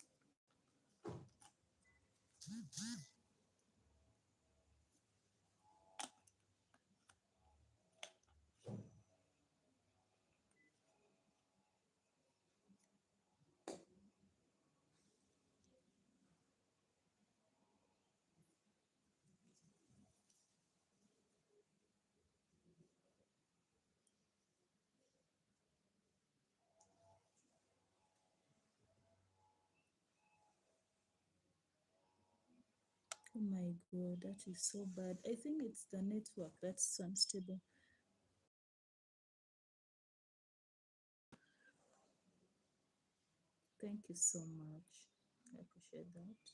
Oh my god, that is so bad. I think it's the network that's unstable. Thank you so much. I appreciate that.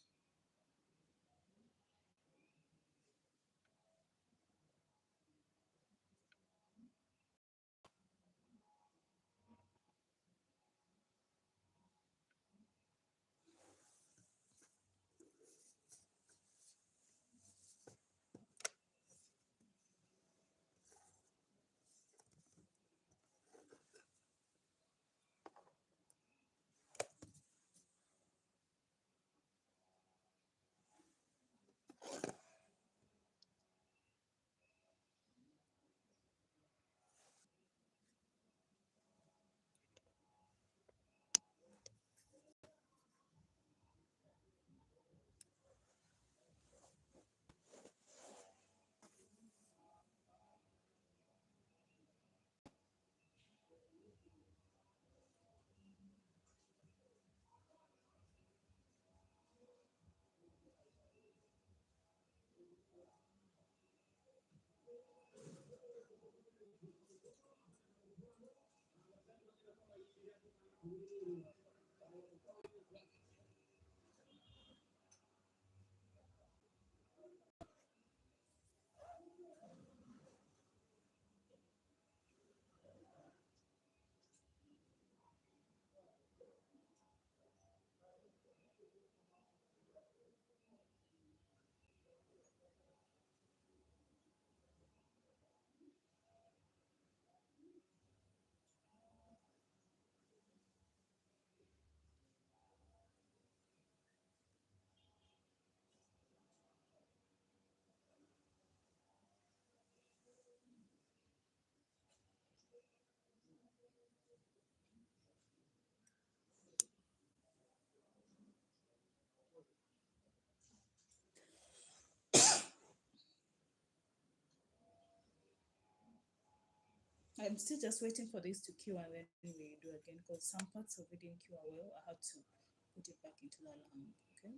I'm still just waiting for this to cure and then we do again because some parts of it didn't cure well. I had to put it back into the lamp. Okay.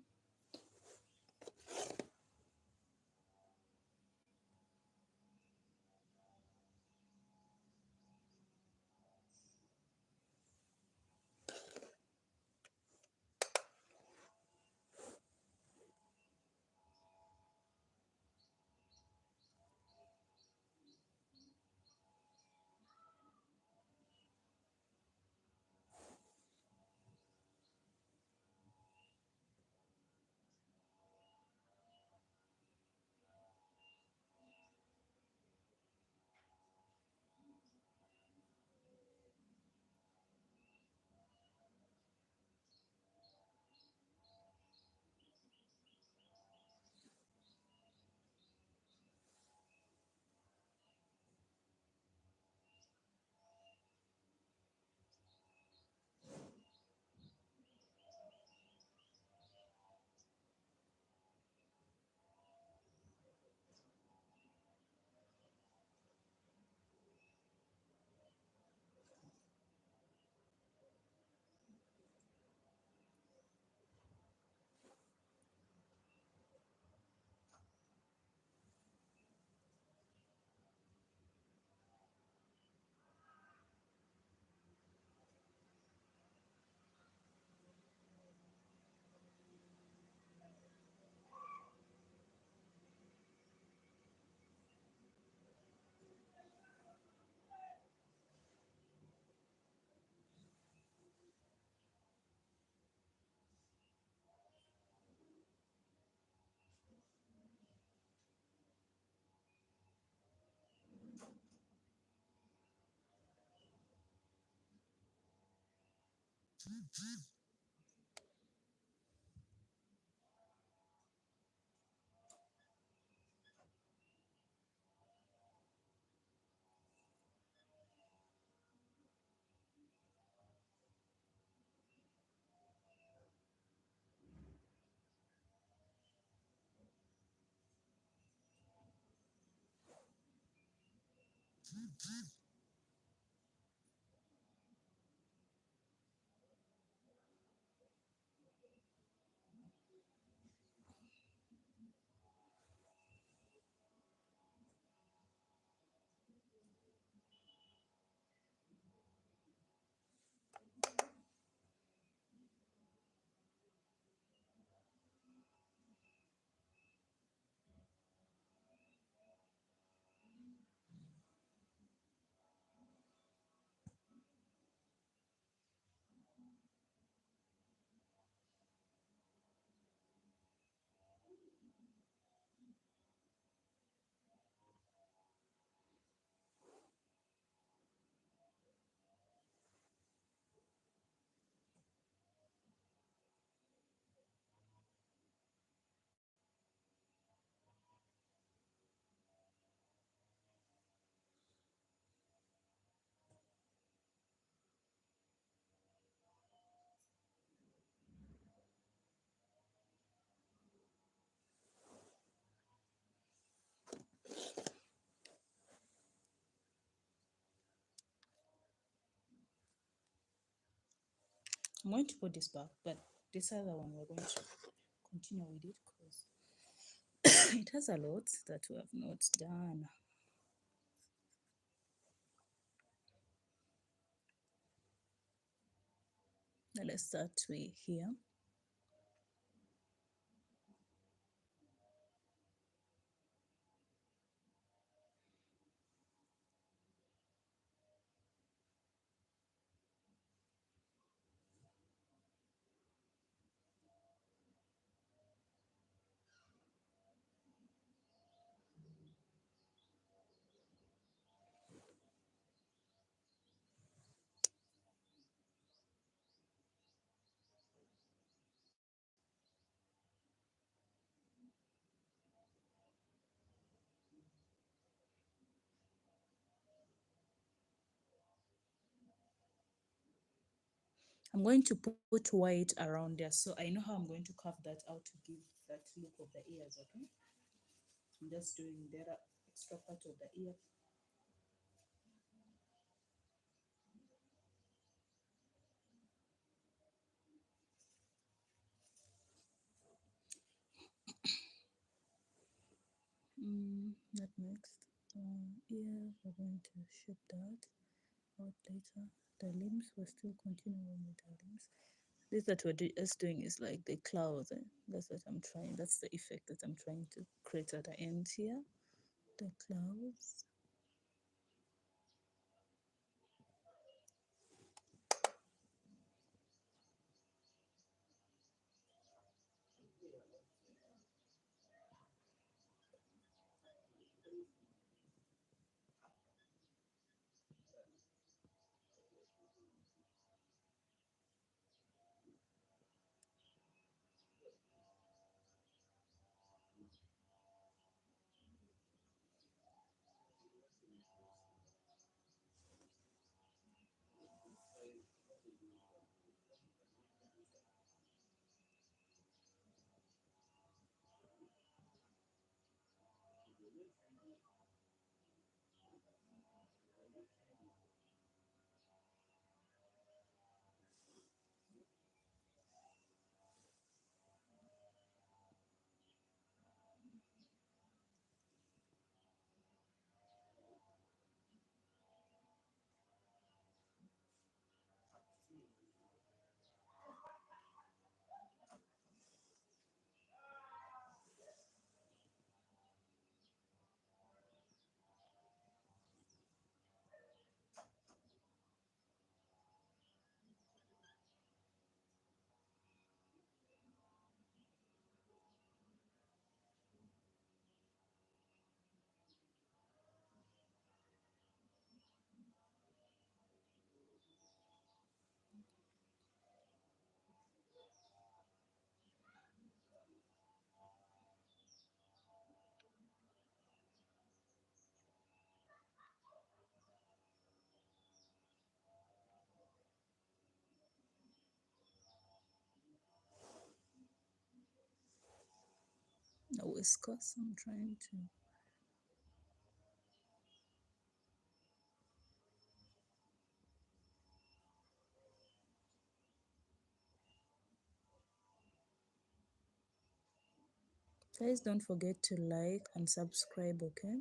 I'm going to put this back, but this other one we're going to continue with it because it has a lot that we have not done. Now let's start with here. I'm going to put white around there so I know how I'm going to carve that out to give that look of the ears, okay? I'm just doing the extra part of the ear. That next ear, we're going to shape that out later. The limbs, we're still continuing with the limbs. This that we're just doing is like the clouds. That's what I'm trying. That's the effect that I'm trying to create at the end here. The clouds. whiskers. I'm trying to. Guys, don't forget to like and subscribe, okay?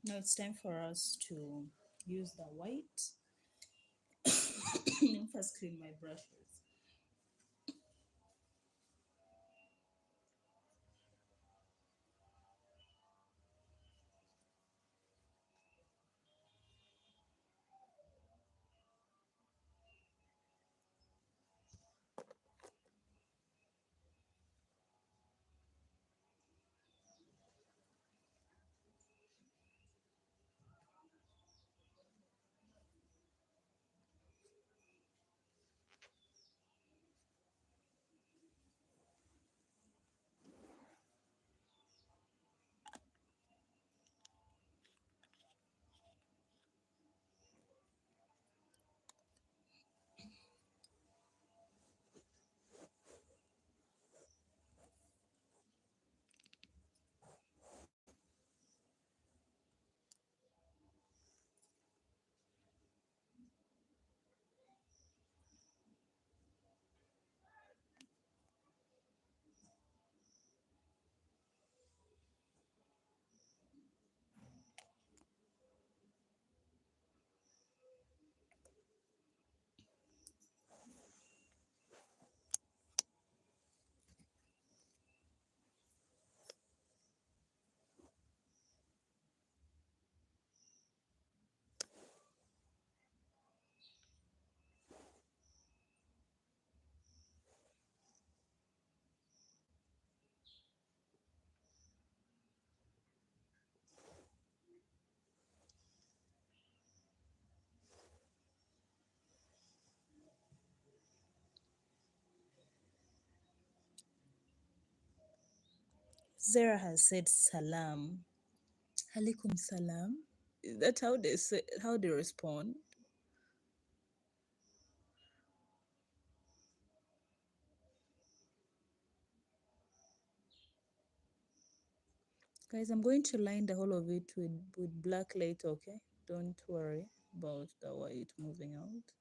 Now it's time for us to use the white. Let me first clean my brushes. Zara has said salam. Alaikum salam. Is that how they say, how they respond? Guys, I'm going to line the whole of it with black later, okay? Don't worry about the white moving out.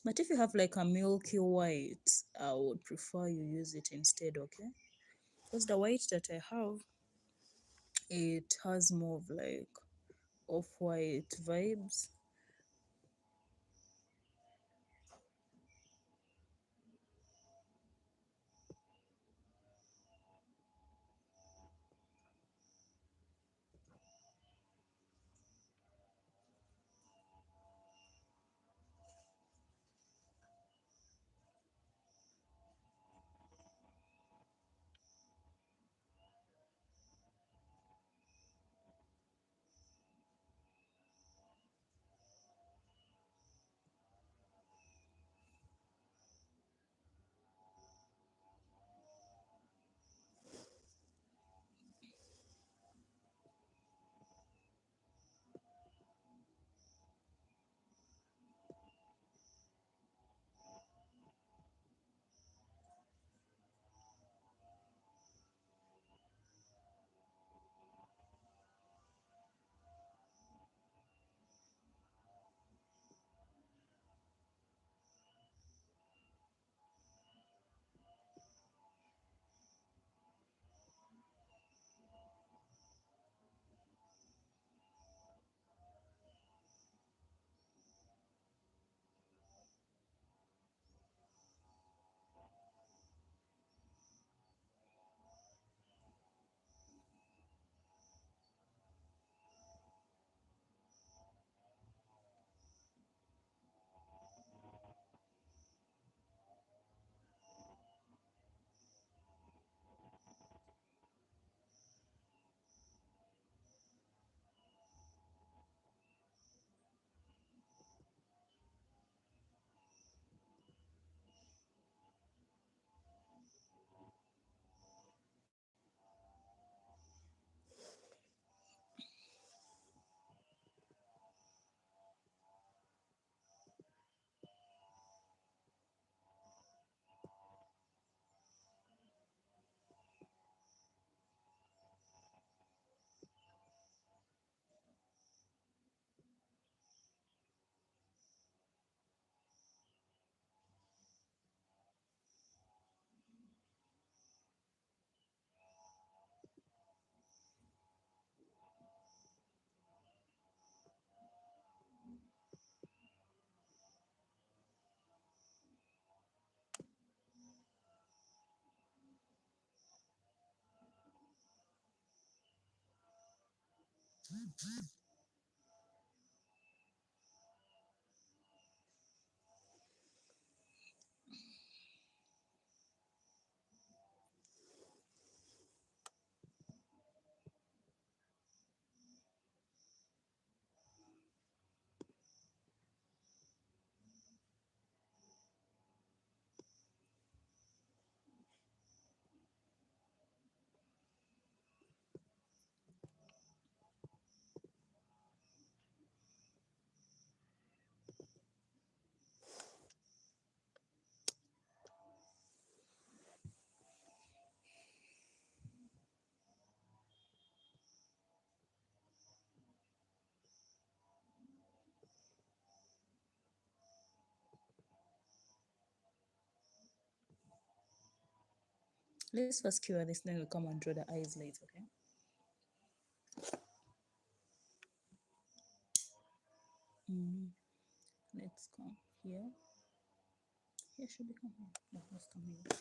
But if you have like a milky white, I would prefer you use it instead, okay? Because the white that I have, it has more of like off-white vibes. Let's first cure this, then we'll come and draw the eyes later, okay? Mm. Let's come here. Here should be come here. No, let's come here.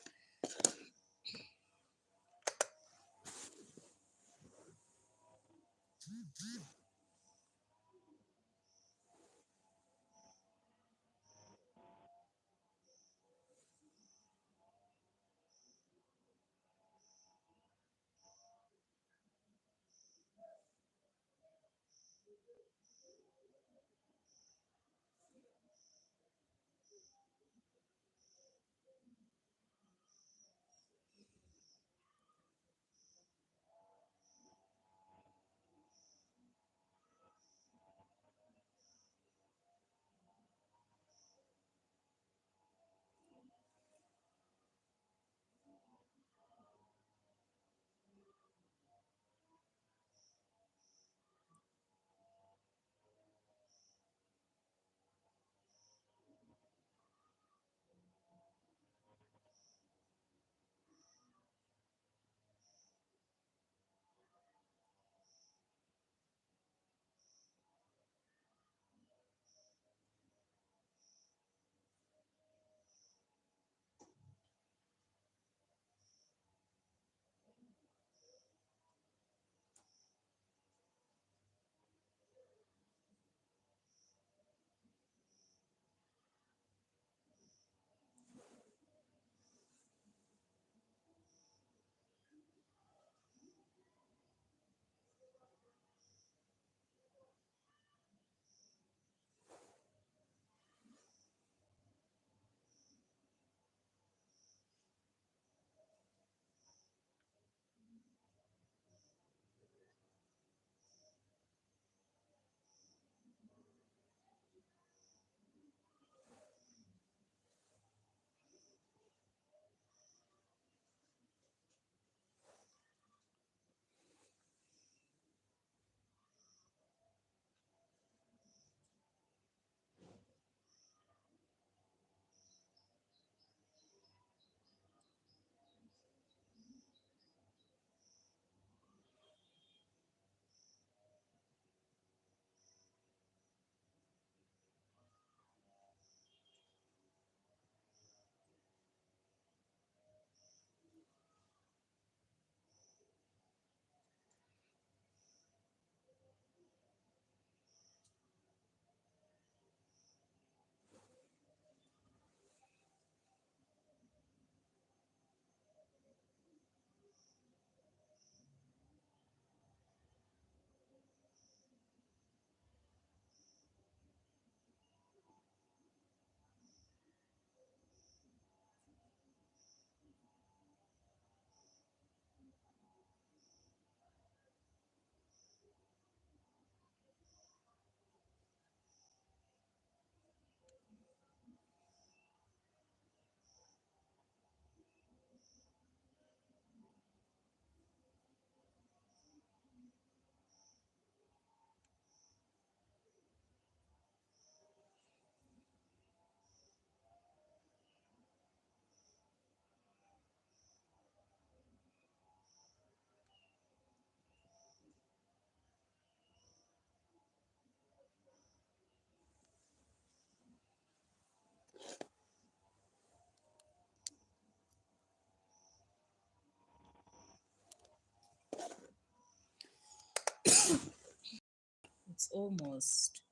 it's almost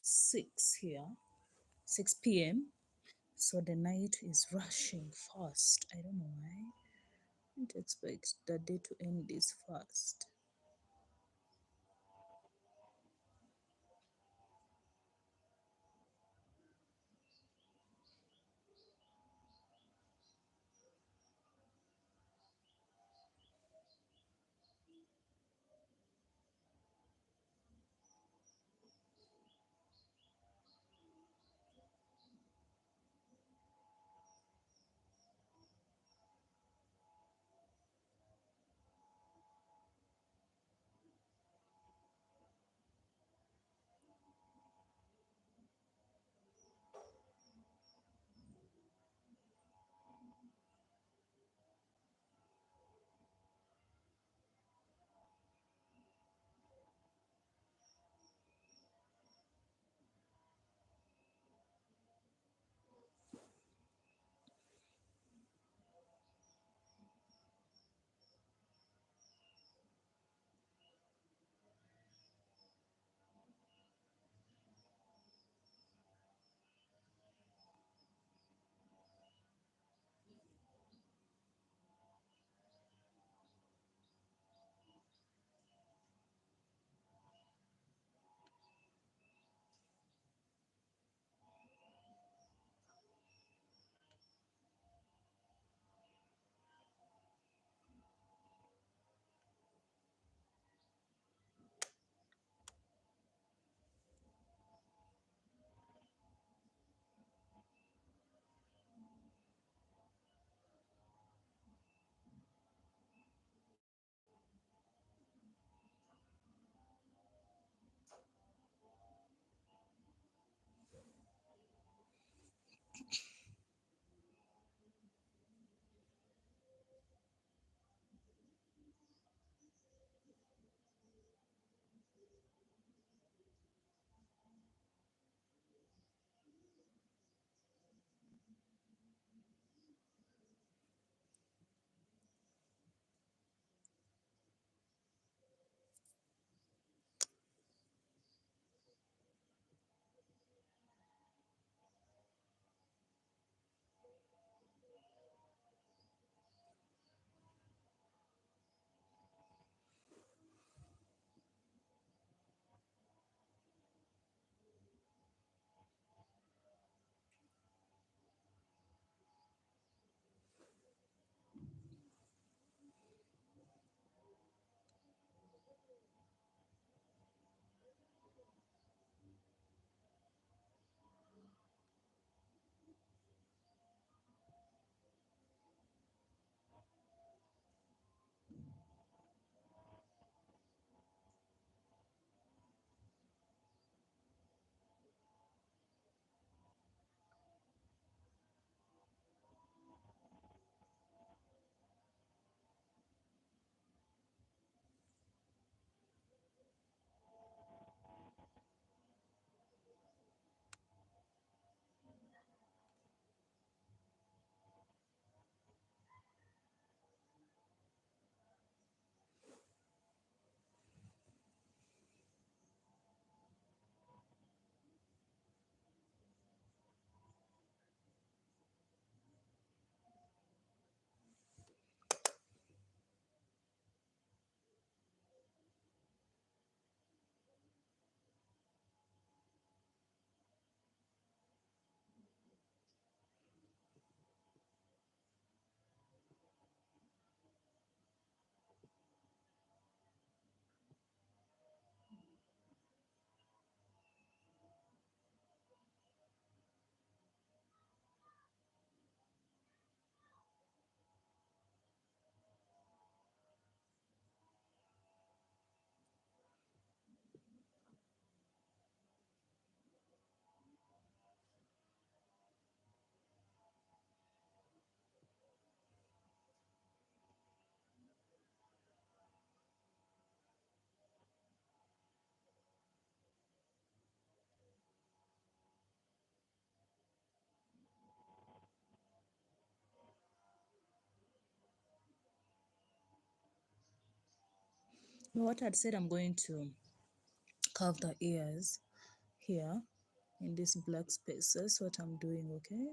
6 here, 6 p.m. So the night is rushing fast. I don't know why. I didn't expect the day to end this fast. What I'd said I'm going to Carve the ears here in this black space. That's what I'm doing, okay?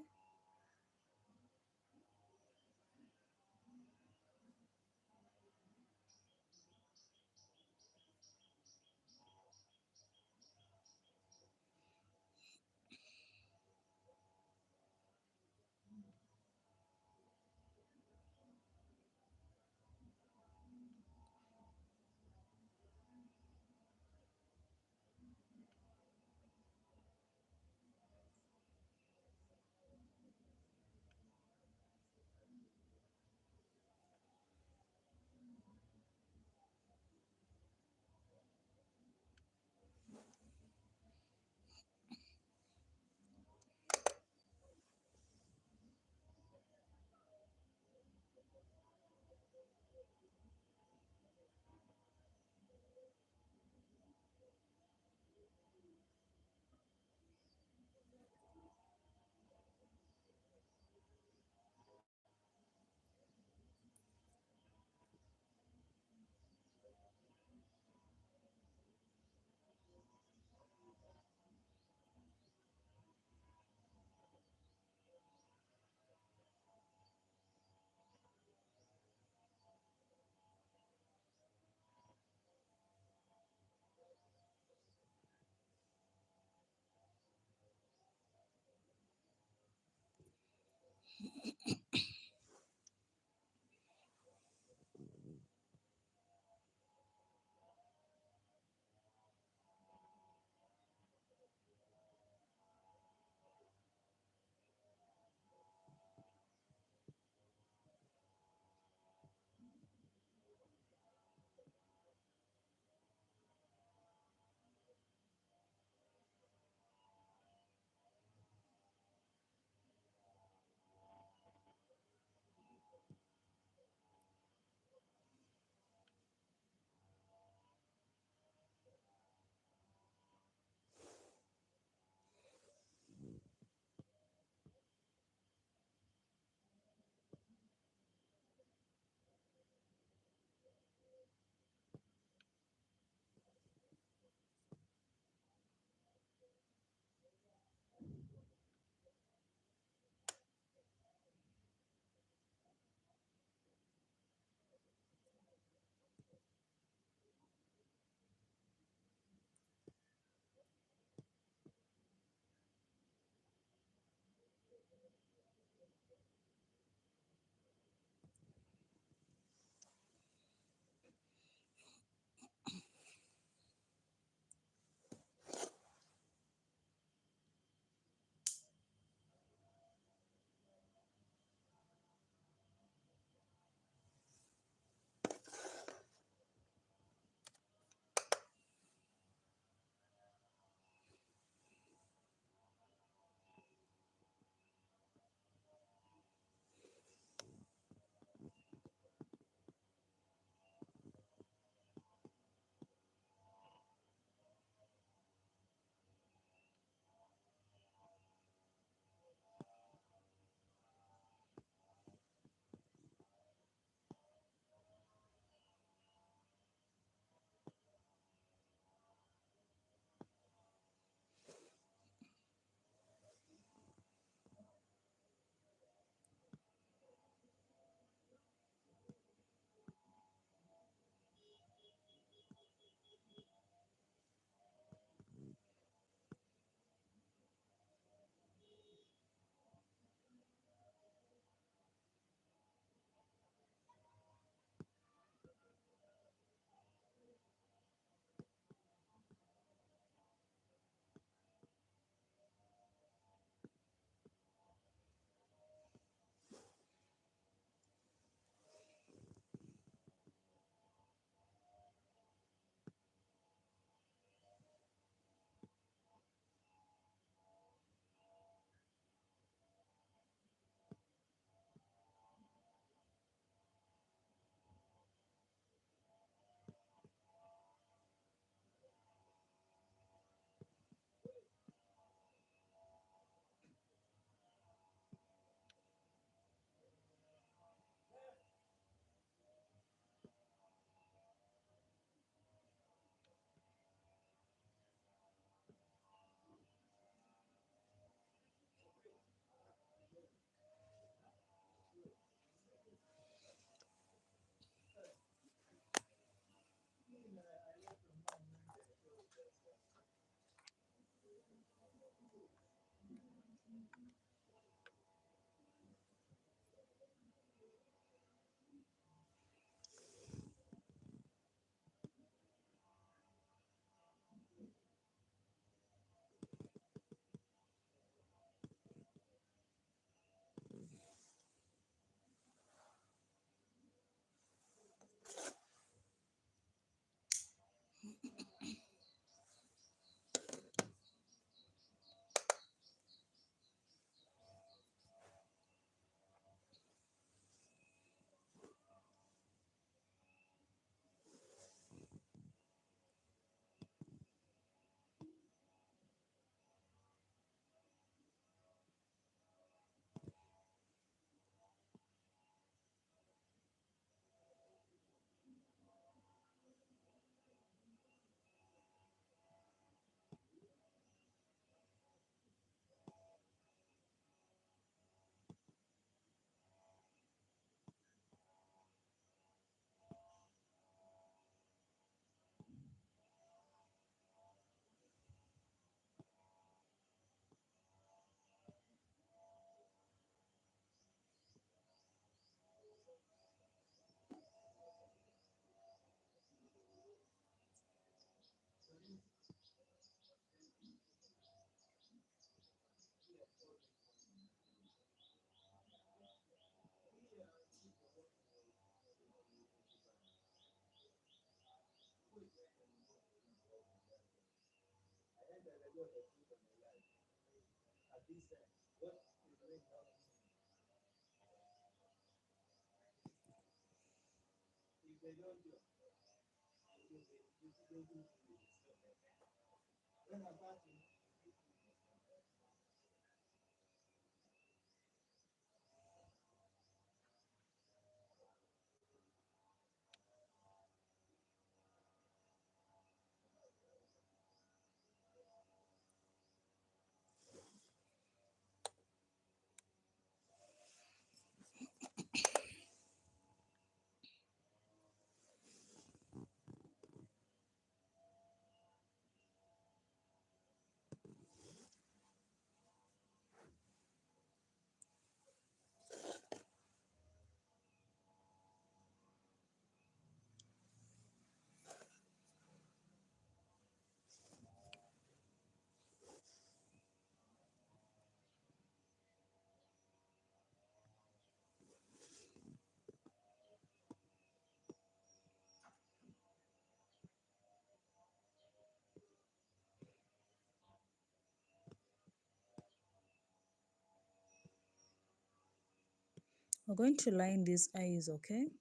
We're going to line these eyes, okay?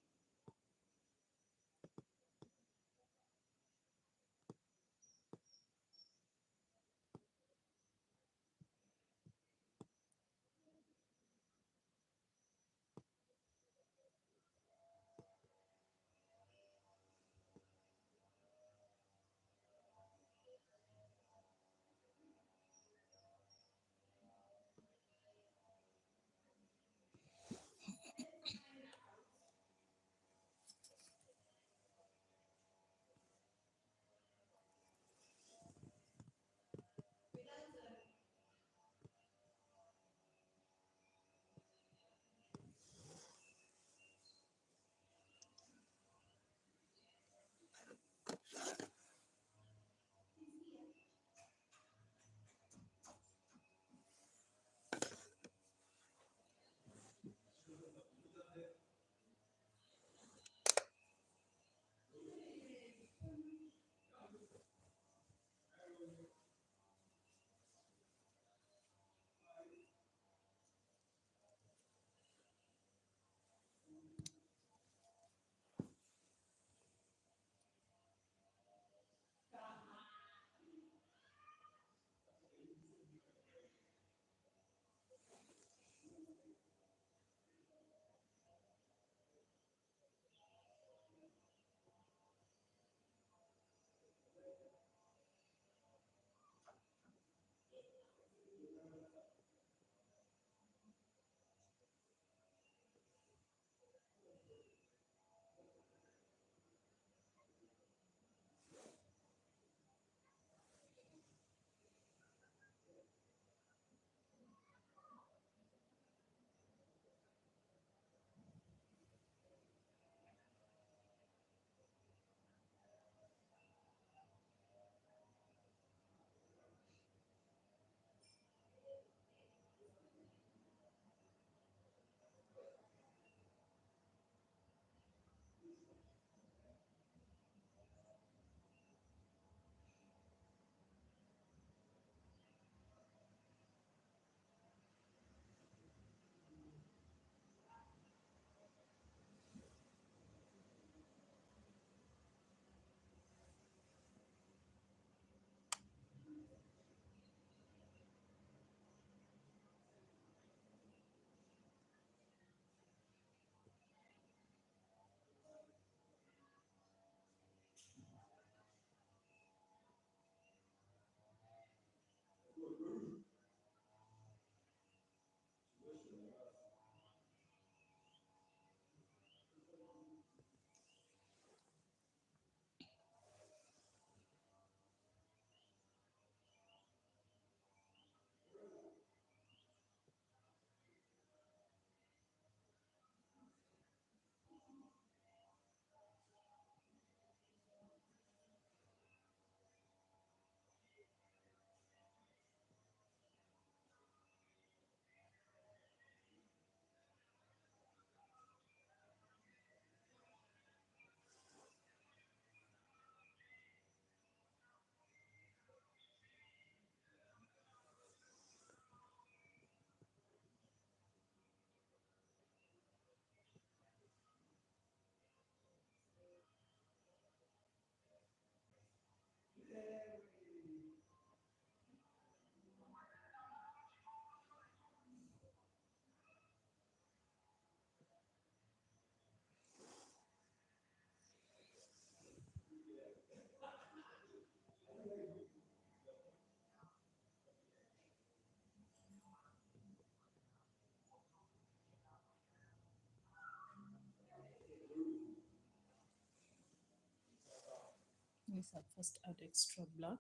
Let's first add extra black.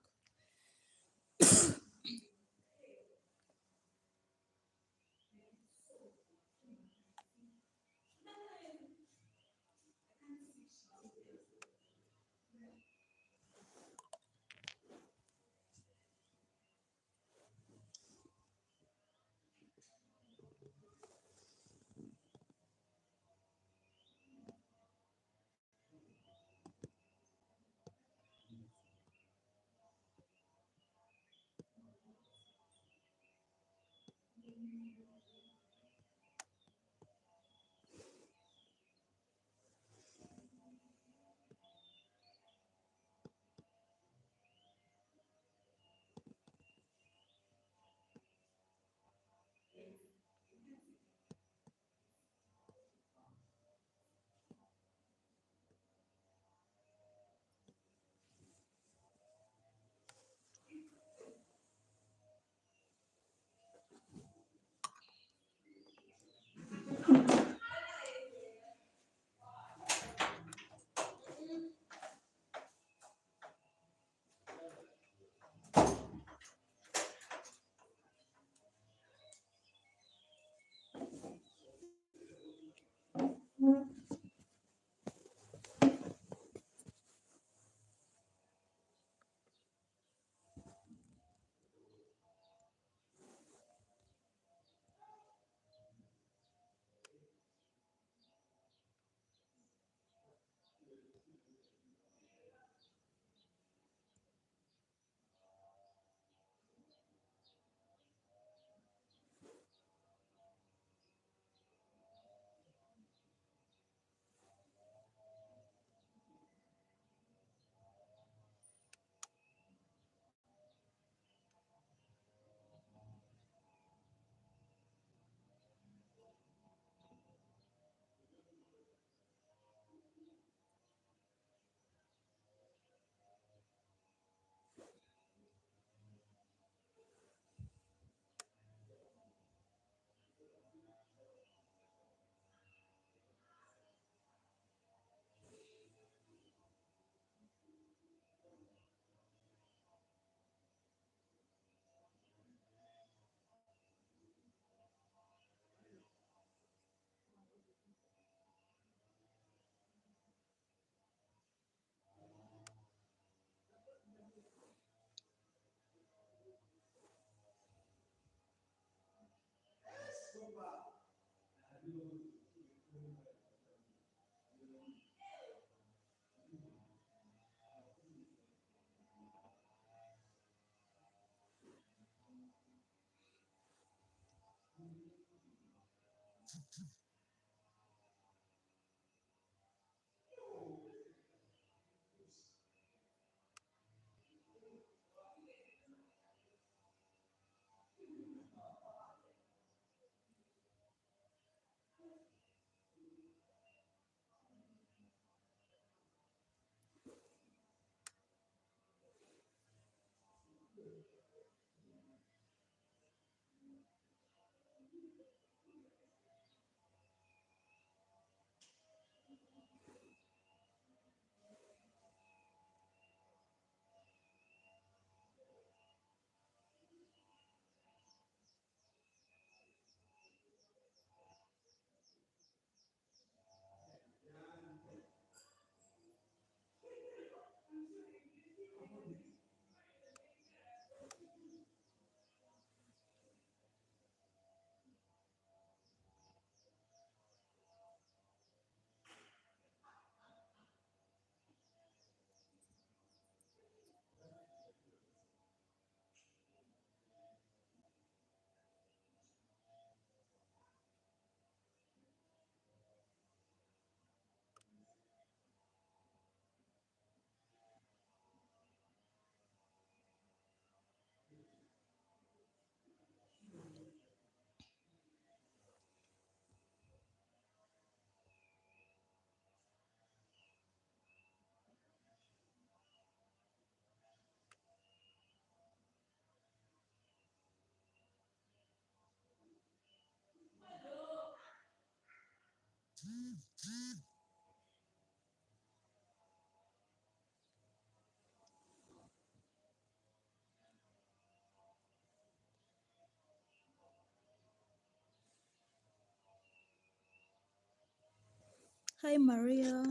Hi, Maria.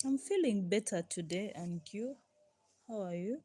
I'm feeling better today, and you? How are you?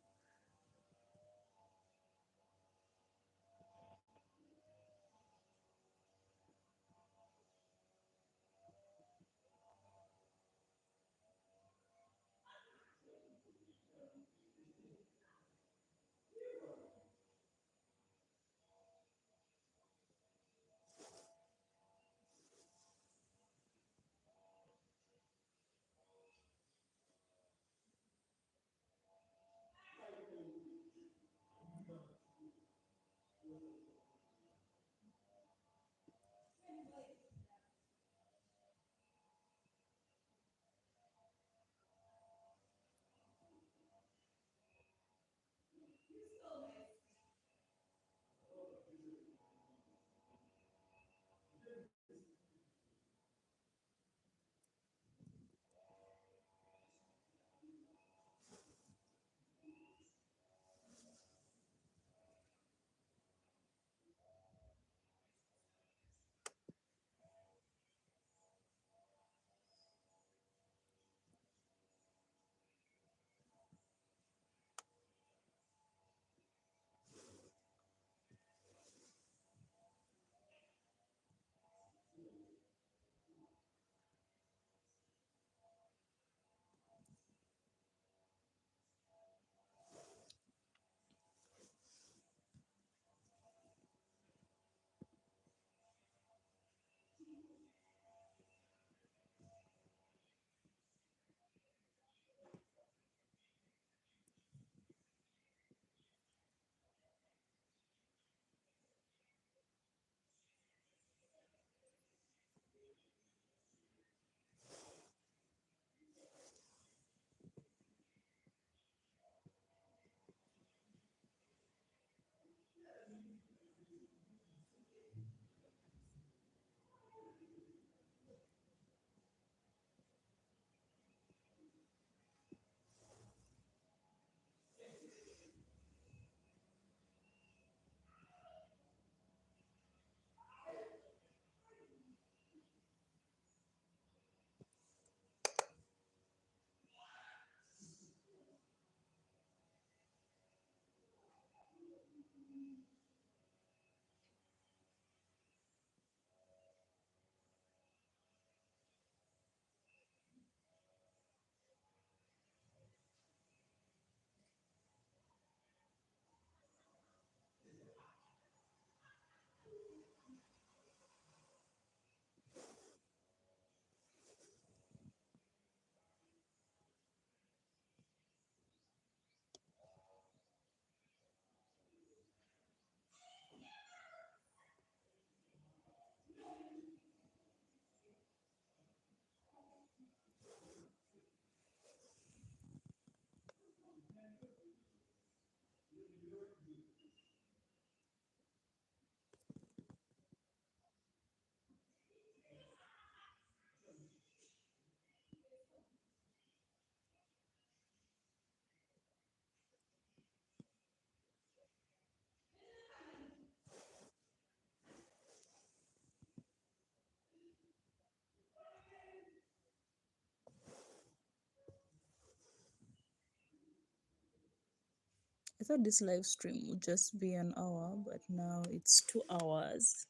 I thought this live stream would just be an hour, but now it's 2 hours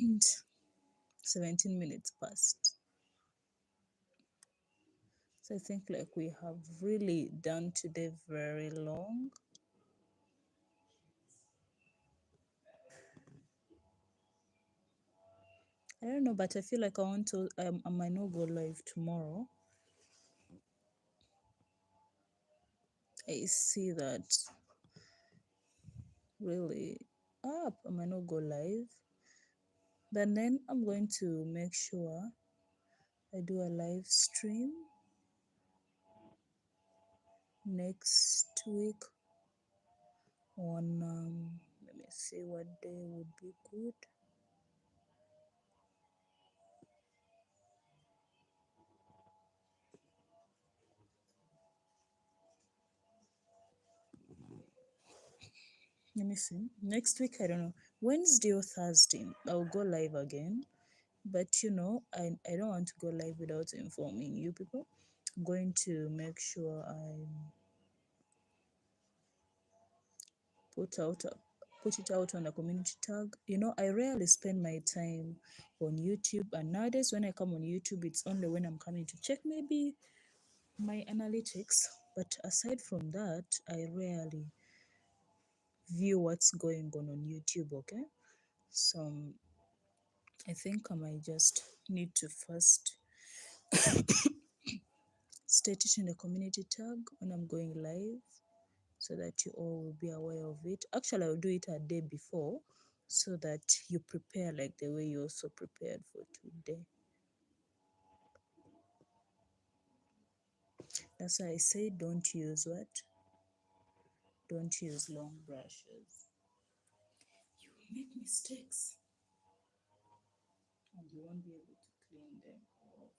and 17 minutes past. So I think like we have really done today very long. I don't know, but I feel like I might not go live tomorrow. I see that really up. I might not go live. Then I'm going to make sure I do a live stream next week on let me see what day would be good. Let me see. Next week, I don't know. Wednesday or Thursday, I'll go live again. But I don't want to go live without informing you people. I'm going to make sure I put out put it out on a community tag. I rarely spend my time on YouTube, and nowadays when I come on YouTube, it's only when I'm coming to check maybe my analytics. But aside from that, I rarely view what's going on YouTube. Okay, so I think I might just need to first state it in the community tag when I'm going live, so that you all will be aware of it. Actually, I'll do it a day before so that you prepare like the way you also prepared for today. That's why I say don't use what? Don't use long brushes. You will make mistakes and you won't be able to clean them off.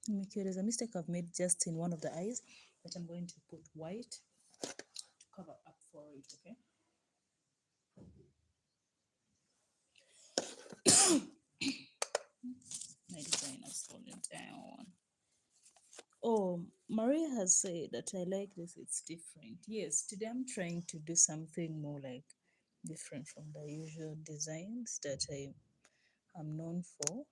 Okay, there's a mistake I've made just in one of the eyes, but I'm going to put white to cover up for it, okay? My design has fallen down. Oh, Maria has said that I like this, it's different. Yes, today I'm trying to do something more like different from the usual designs that I am known for.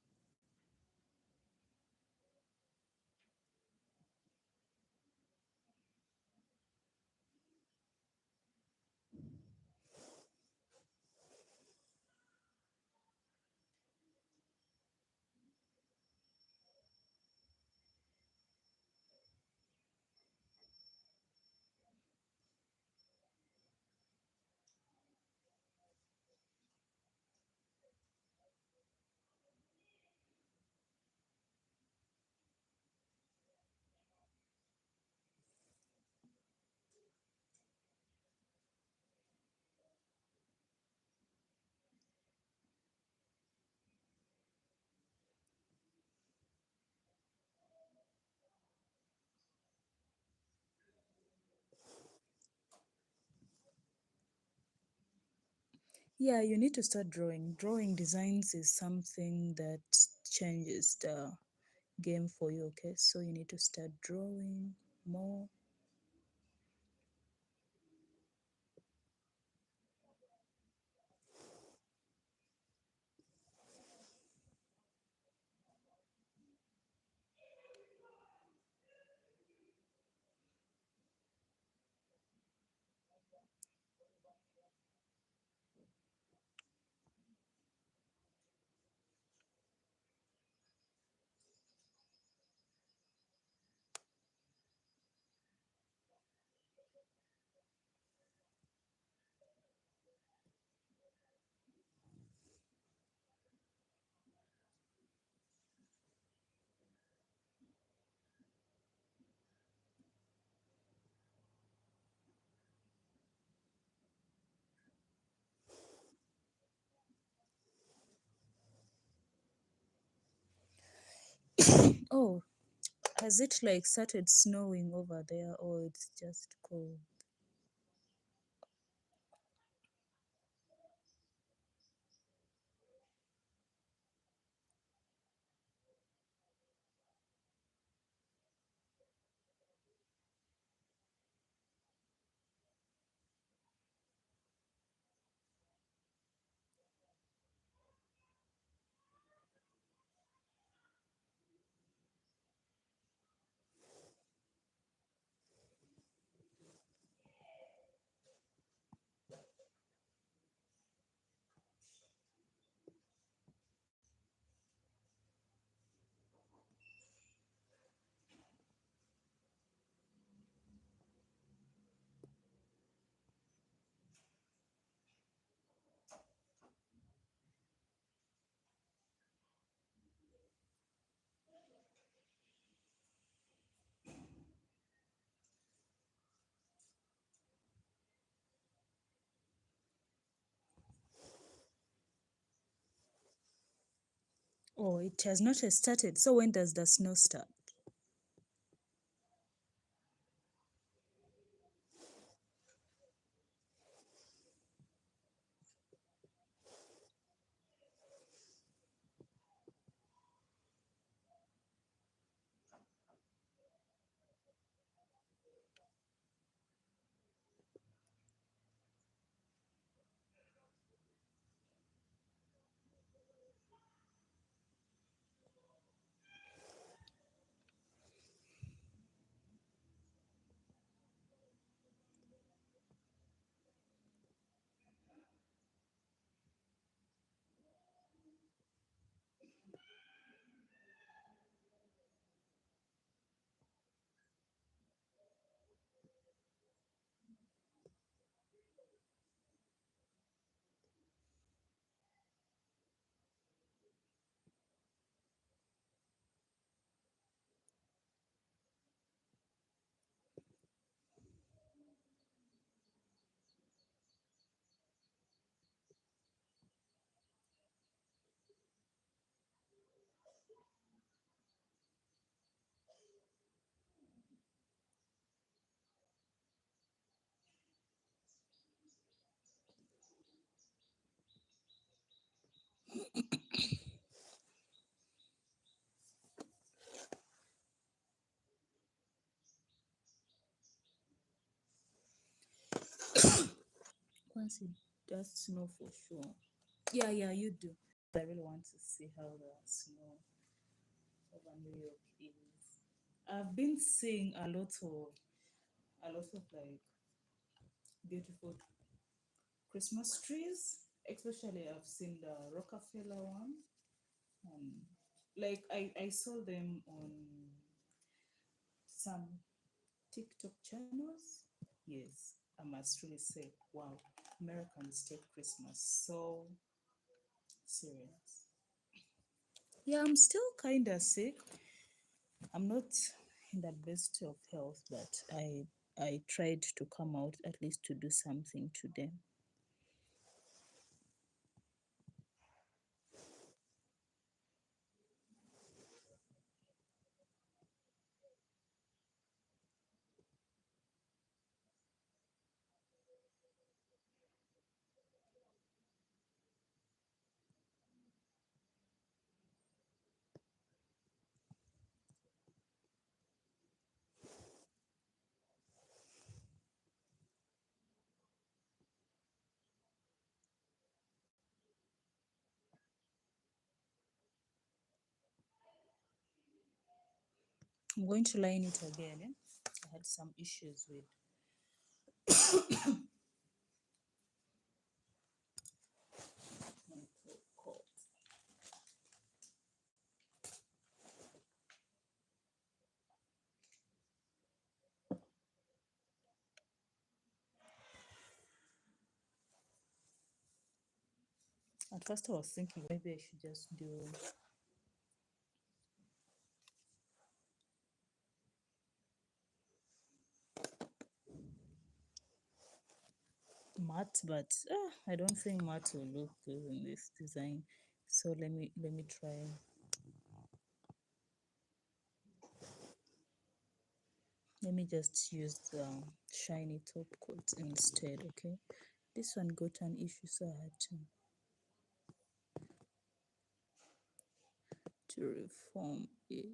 Yeah, you need to start drawing. Drawing designs is something that changes the game for you, okay? So you need to start drawing more. Oh, has it like started snowing over there or it's just cold? Oh, it has not yet started. So when does the snow start? Once it does snow for sure. Yeah, yeah, you do. I really want to see how the snow over New York is. I've been seeing a lot of like beautiful Christmas trees. Especially I've seen the Rockefeller one. Um, like I saw them on some TikTok channels. Yes, I must really say, wow, Americans take Christmas so serious. Yeah, I'm still kind of sick. I'm not in the best of health, but I tried to come out at least to do something today. I'm going to line it again. I had some issues with. At first, I was thinking maybe I should just do matte, but I don't think matte will look good in this design. So let me try. Let me just use the shiny top coat instead. Okay, this one got an issue, so I had to reform it.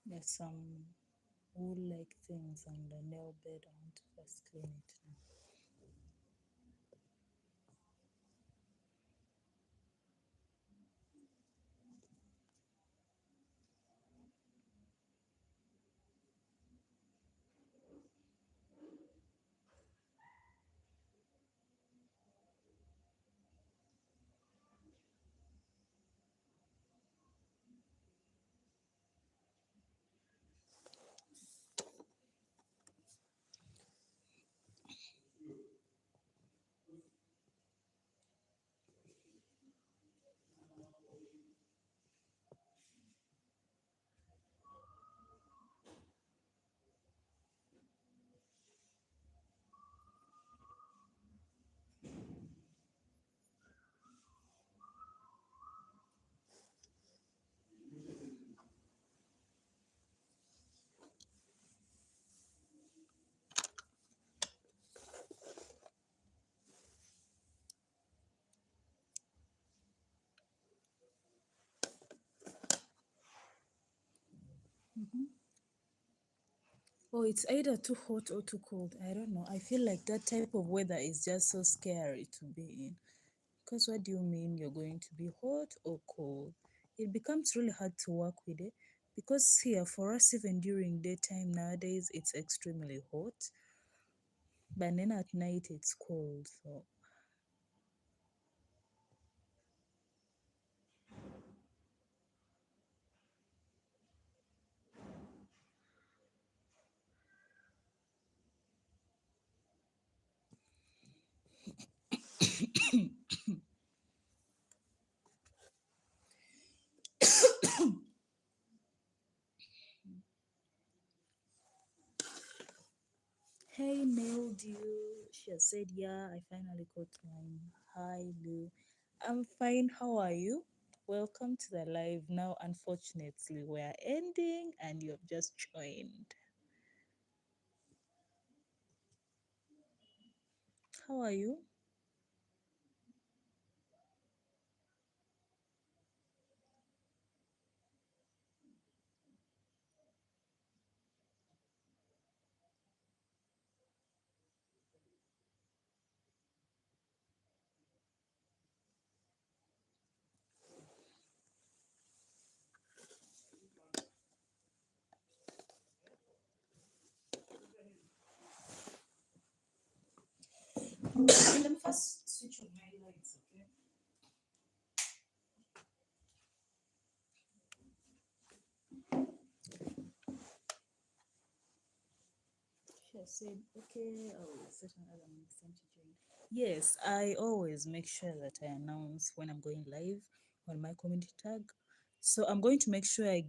There's some wool-like things on the nail bed. I want to first clean it now. Oh, it's either too hot or too cold. I don't know. I feel like that type of weather is just so scary to be in. Because what do you mean you're going to be hot or cold? It becomes really hard to work with it. Because here, for us, even during daytime nowadays, it's extremely hot. But then at night, it's cold. So, hey, nailed you. She has said, yeah, I finally got mine. Hi, Lou. I'm fine. How are you? Welcome to the live. Now, unfortunately, we're ending and you've just joined. How are you? Let me first switch on my lights, okay? She has said, okay, I will set an alarm next time to join. Yes, I always make sure that I announce when I'm going live on my community tag. So I'm going to make sure I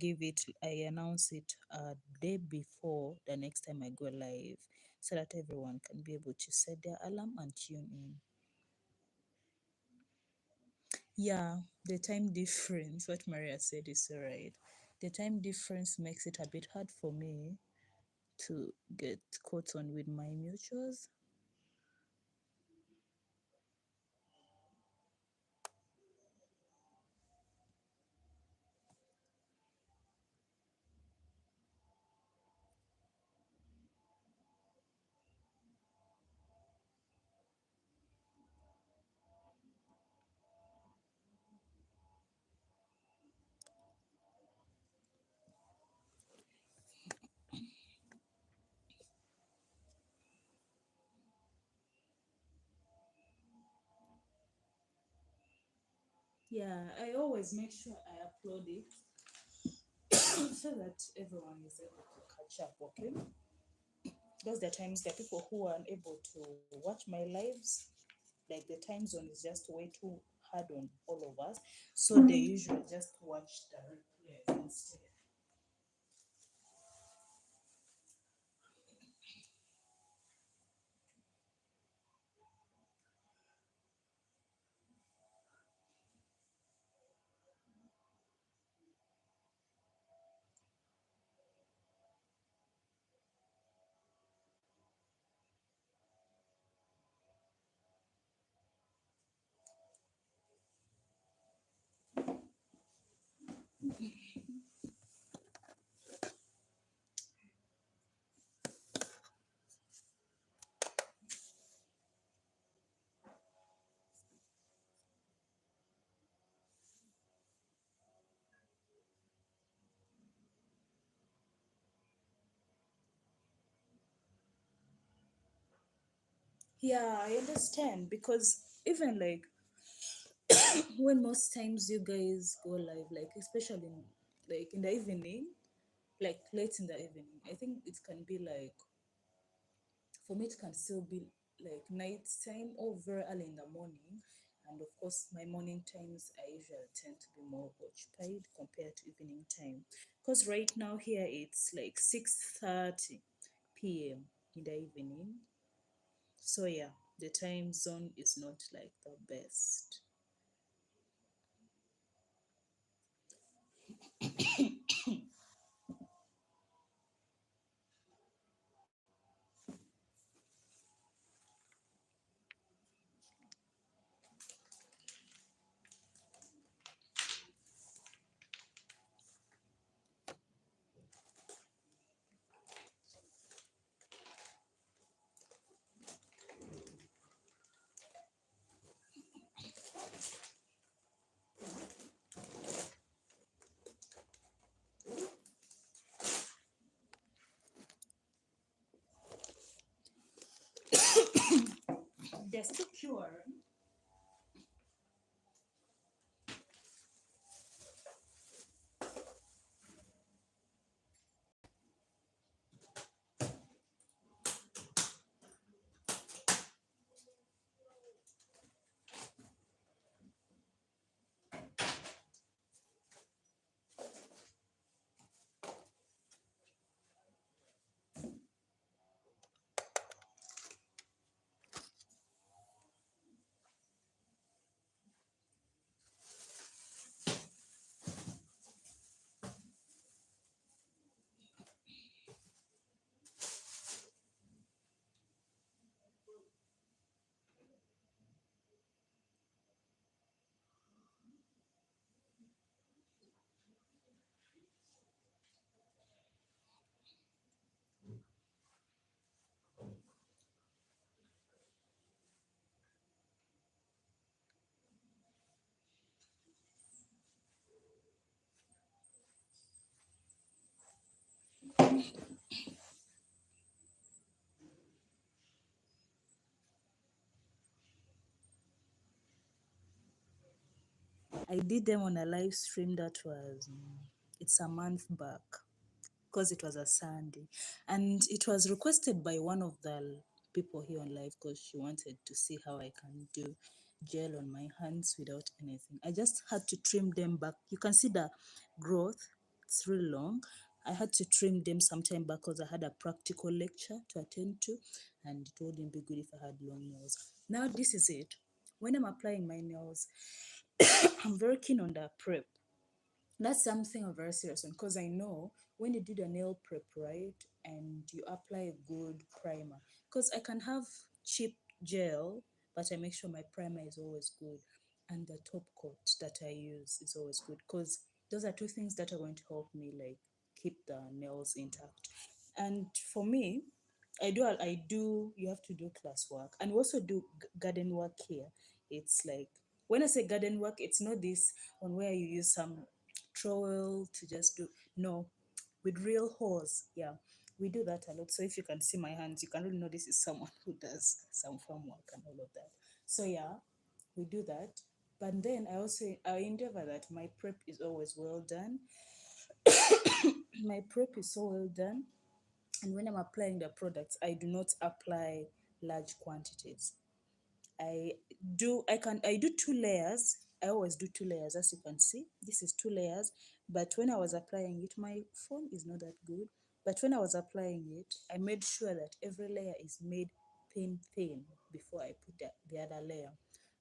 announce it a day before the next time I go live. so that everyone can be able to set their alarm and tune in. Yeah, the time difference, what Maria said is so right. The time difference makes it a bit hard for me to get caught on with my mutuals. Yeah, I always make sure I upload it so that everyone is able to catch up, okay? Because there are times there are people who are unable to watch my lives, like the time zone is just way too hard on all of us, so they usually just watch the replays instead. Yeah, I understand because even like when most times you guys go live, like especially in, like in the evening, like late in the evening, I think it can be like, for me it can still be like night time or very early in the morning. And of course my morning times I usually tend to be more occupied compared to evening time, because right now here it's like 6:30 p.m. in the evening. So yeah, the time zone is not like the best. They're still pure. I did them on a live stream that was, it's a month back, because it was a Sunday. And it was requested by one of the people here on live because she wanted to see how I can do gel on my hands without anything. I just had to trim them back. You can see the growth, it's really long. I had to trim them sometime back because I had a practical lecture to attend to, and it wouldn't be good if I had long nails. Now this is it. When I'm applying my nails, I'm very keen on the prep. That's something I'm very serious on because I know when you do the nail prep right and you apply a good primer, because I can have cheap gel, but I make sure my primer is always good and the top coat that I use is always good, because those are two things that are going to help me like keep the nails intact. And for me, I do you have to do class work, and we also do garden work here. It's like, when I say garden work, it's not this on where you use some trowel to just do, no, with real hose. Yeah, we do that a lot. So if you can see my hands, you can really know this is someone who does some farm work and all of that. So yeah, we do that. But then I endeavor that my prep is always well done. My prep is so well done, and when I'm applying the products, I do not apply large quantities. I do 2 layers. I always do 2 layers, as you can see. This is 2 layers. But when I was applying it, my phone is not that good. But when I was applying it, I made sure that every layer is made thin before I put the other layer.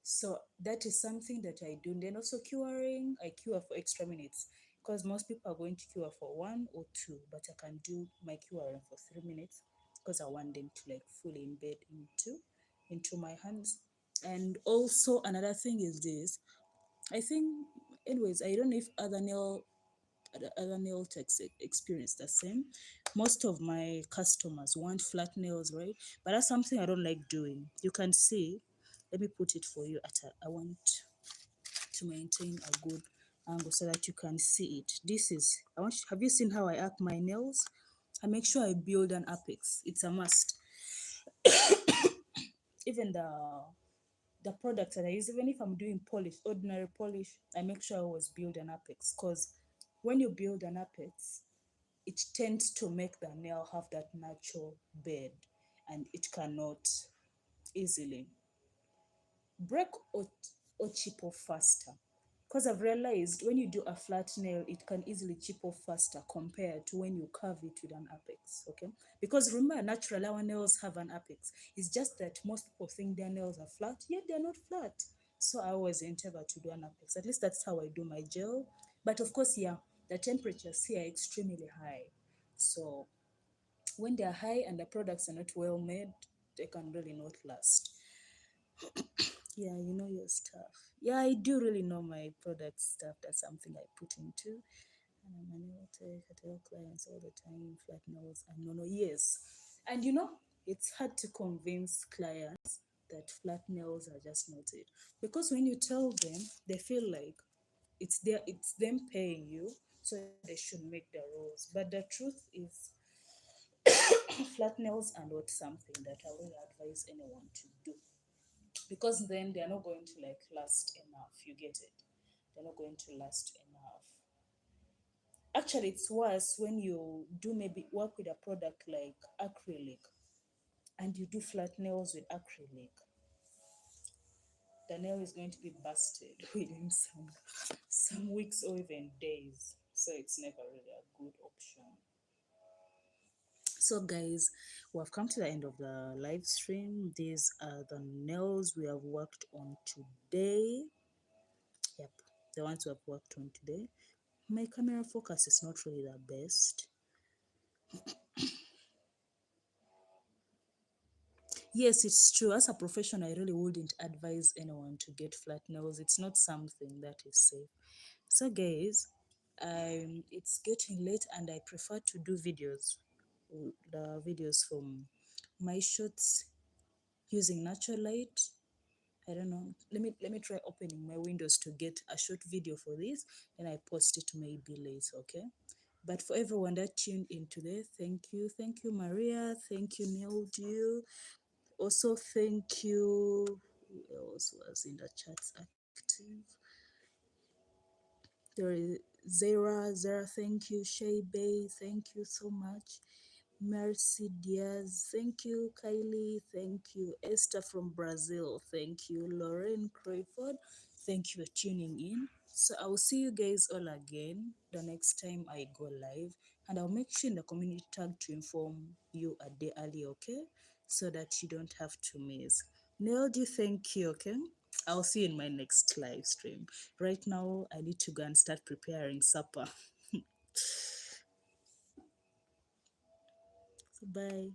So that is something that I do. And then also curing, I cure for extra minutes, because most people are going to cure for 1 or 2, but I can do my curing for 3 minutes because I want them to like fully embed into my hands. And also another thing is this. I think, anyways, I don't know if other nail techs experience the same. Most of my customers want flat nails, right? But that's something I don't like doing. You can see. Let me put it for you. I want to maintain a good angle so that you can see it. This is. Have you seen how I arc my nails? I make sure I build an apex. It's a must. Even the products that I use, even if I'm doing polish, ordinary polish, I make sure I always build an apex, because when you build an apex, it tends to make the nail have that natural bed, and it cannot easily break or chip off faster. Because I've realized when you do a flat nail, it can easily chip off faster compared to when you curve it with an apex. Okay, because remember, naturally our nails have an apex. It's just that most people think their nails are flat, yet they're not flat. So I always endeavor to do an apex. At least that's how I do my gel. But of course, yeah, the temperatures here are extremely high. So when they're high and the products are not well made, they can really not last. Yeah, you know your stuff. Yeah, I do really know my product stuff. That's something I put into. And I'm a nail tech. I tell clients all the time, flat nails and no, no, yes. And it's hard to convince clients that flat nails are just not it. Because when you tell them, they feel like it's them paying you, so they should make the rules. But the truth is, flat nails are not something that I will advise anyone to do, because then they're not going to like last enough. You get it? They're not going to last enough. Actually, it's worse when you do maybe work with a product like acrylic and you do flat nails with acrylic. The nail is going to be busted within some weeks or even days. So it's never really a good option. So guys, we have come to the end of the live stream. These are the nails we have worked on today. Yep, the ones we have worked on today. My camera focus is not really the best. Yes, it's true. As a professional, I really wouldn't advise anyone to get flat nails. It's not something that is safe. So, guys, it's getting late, and I prefer to do the videos from my shots using natural light. I don't know. Let me try opening my windows to get a short video for this. Then I post it maybe later. Okay. But for everyone that tuned in today, thank you. Thank you, Maria. Thank you, Neil Deal. Also, thank you. Who else was in the chats active? There is Zara. Thank you. Shay Bay. Thank you so much. Mercy Diaz. Thank you. Kylie. Thank you. Esther from Brazil. Thank you. Lauren Crayford. Thank you for tuning in. So I will see you guys all again the next time I go live, and I'll make sure in the community tag to inform you a day early, okay? So that you don't have to miss. Nailed you, thank you, okay? I'll see you in my next live stream. Right now, I need to go and start preparing supper. So bye.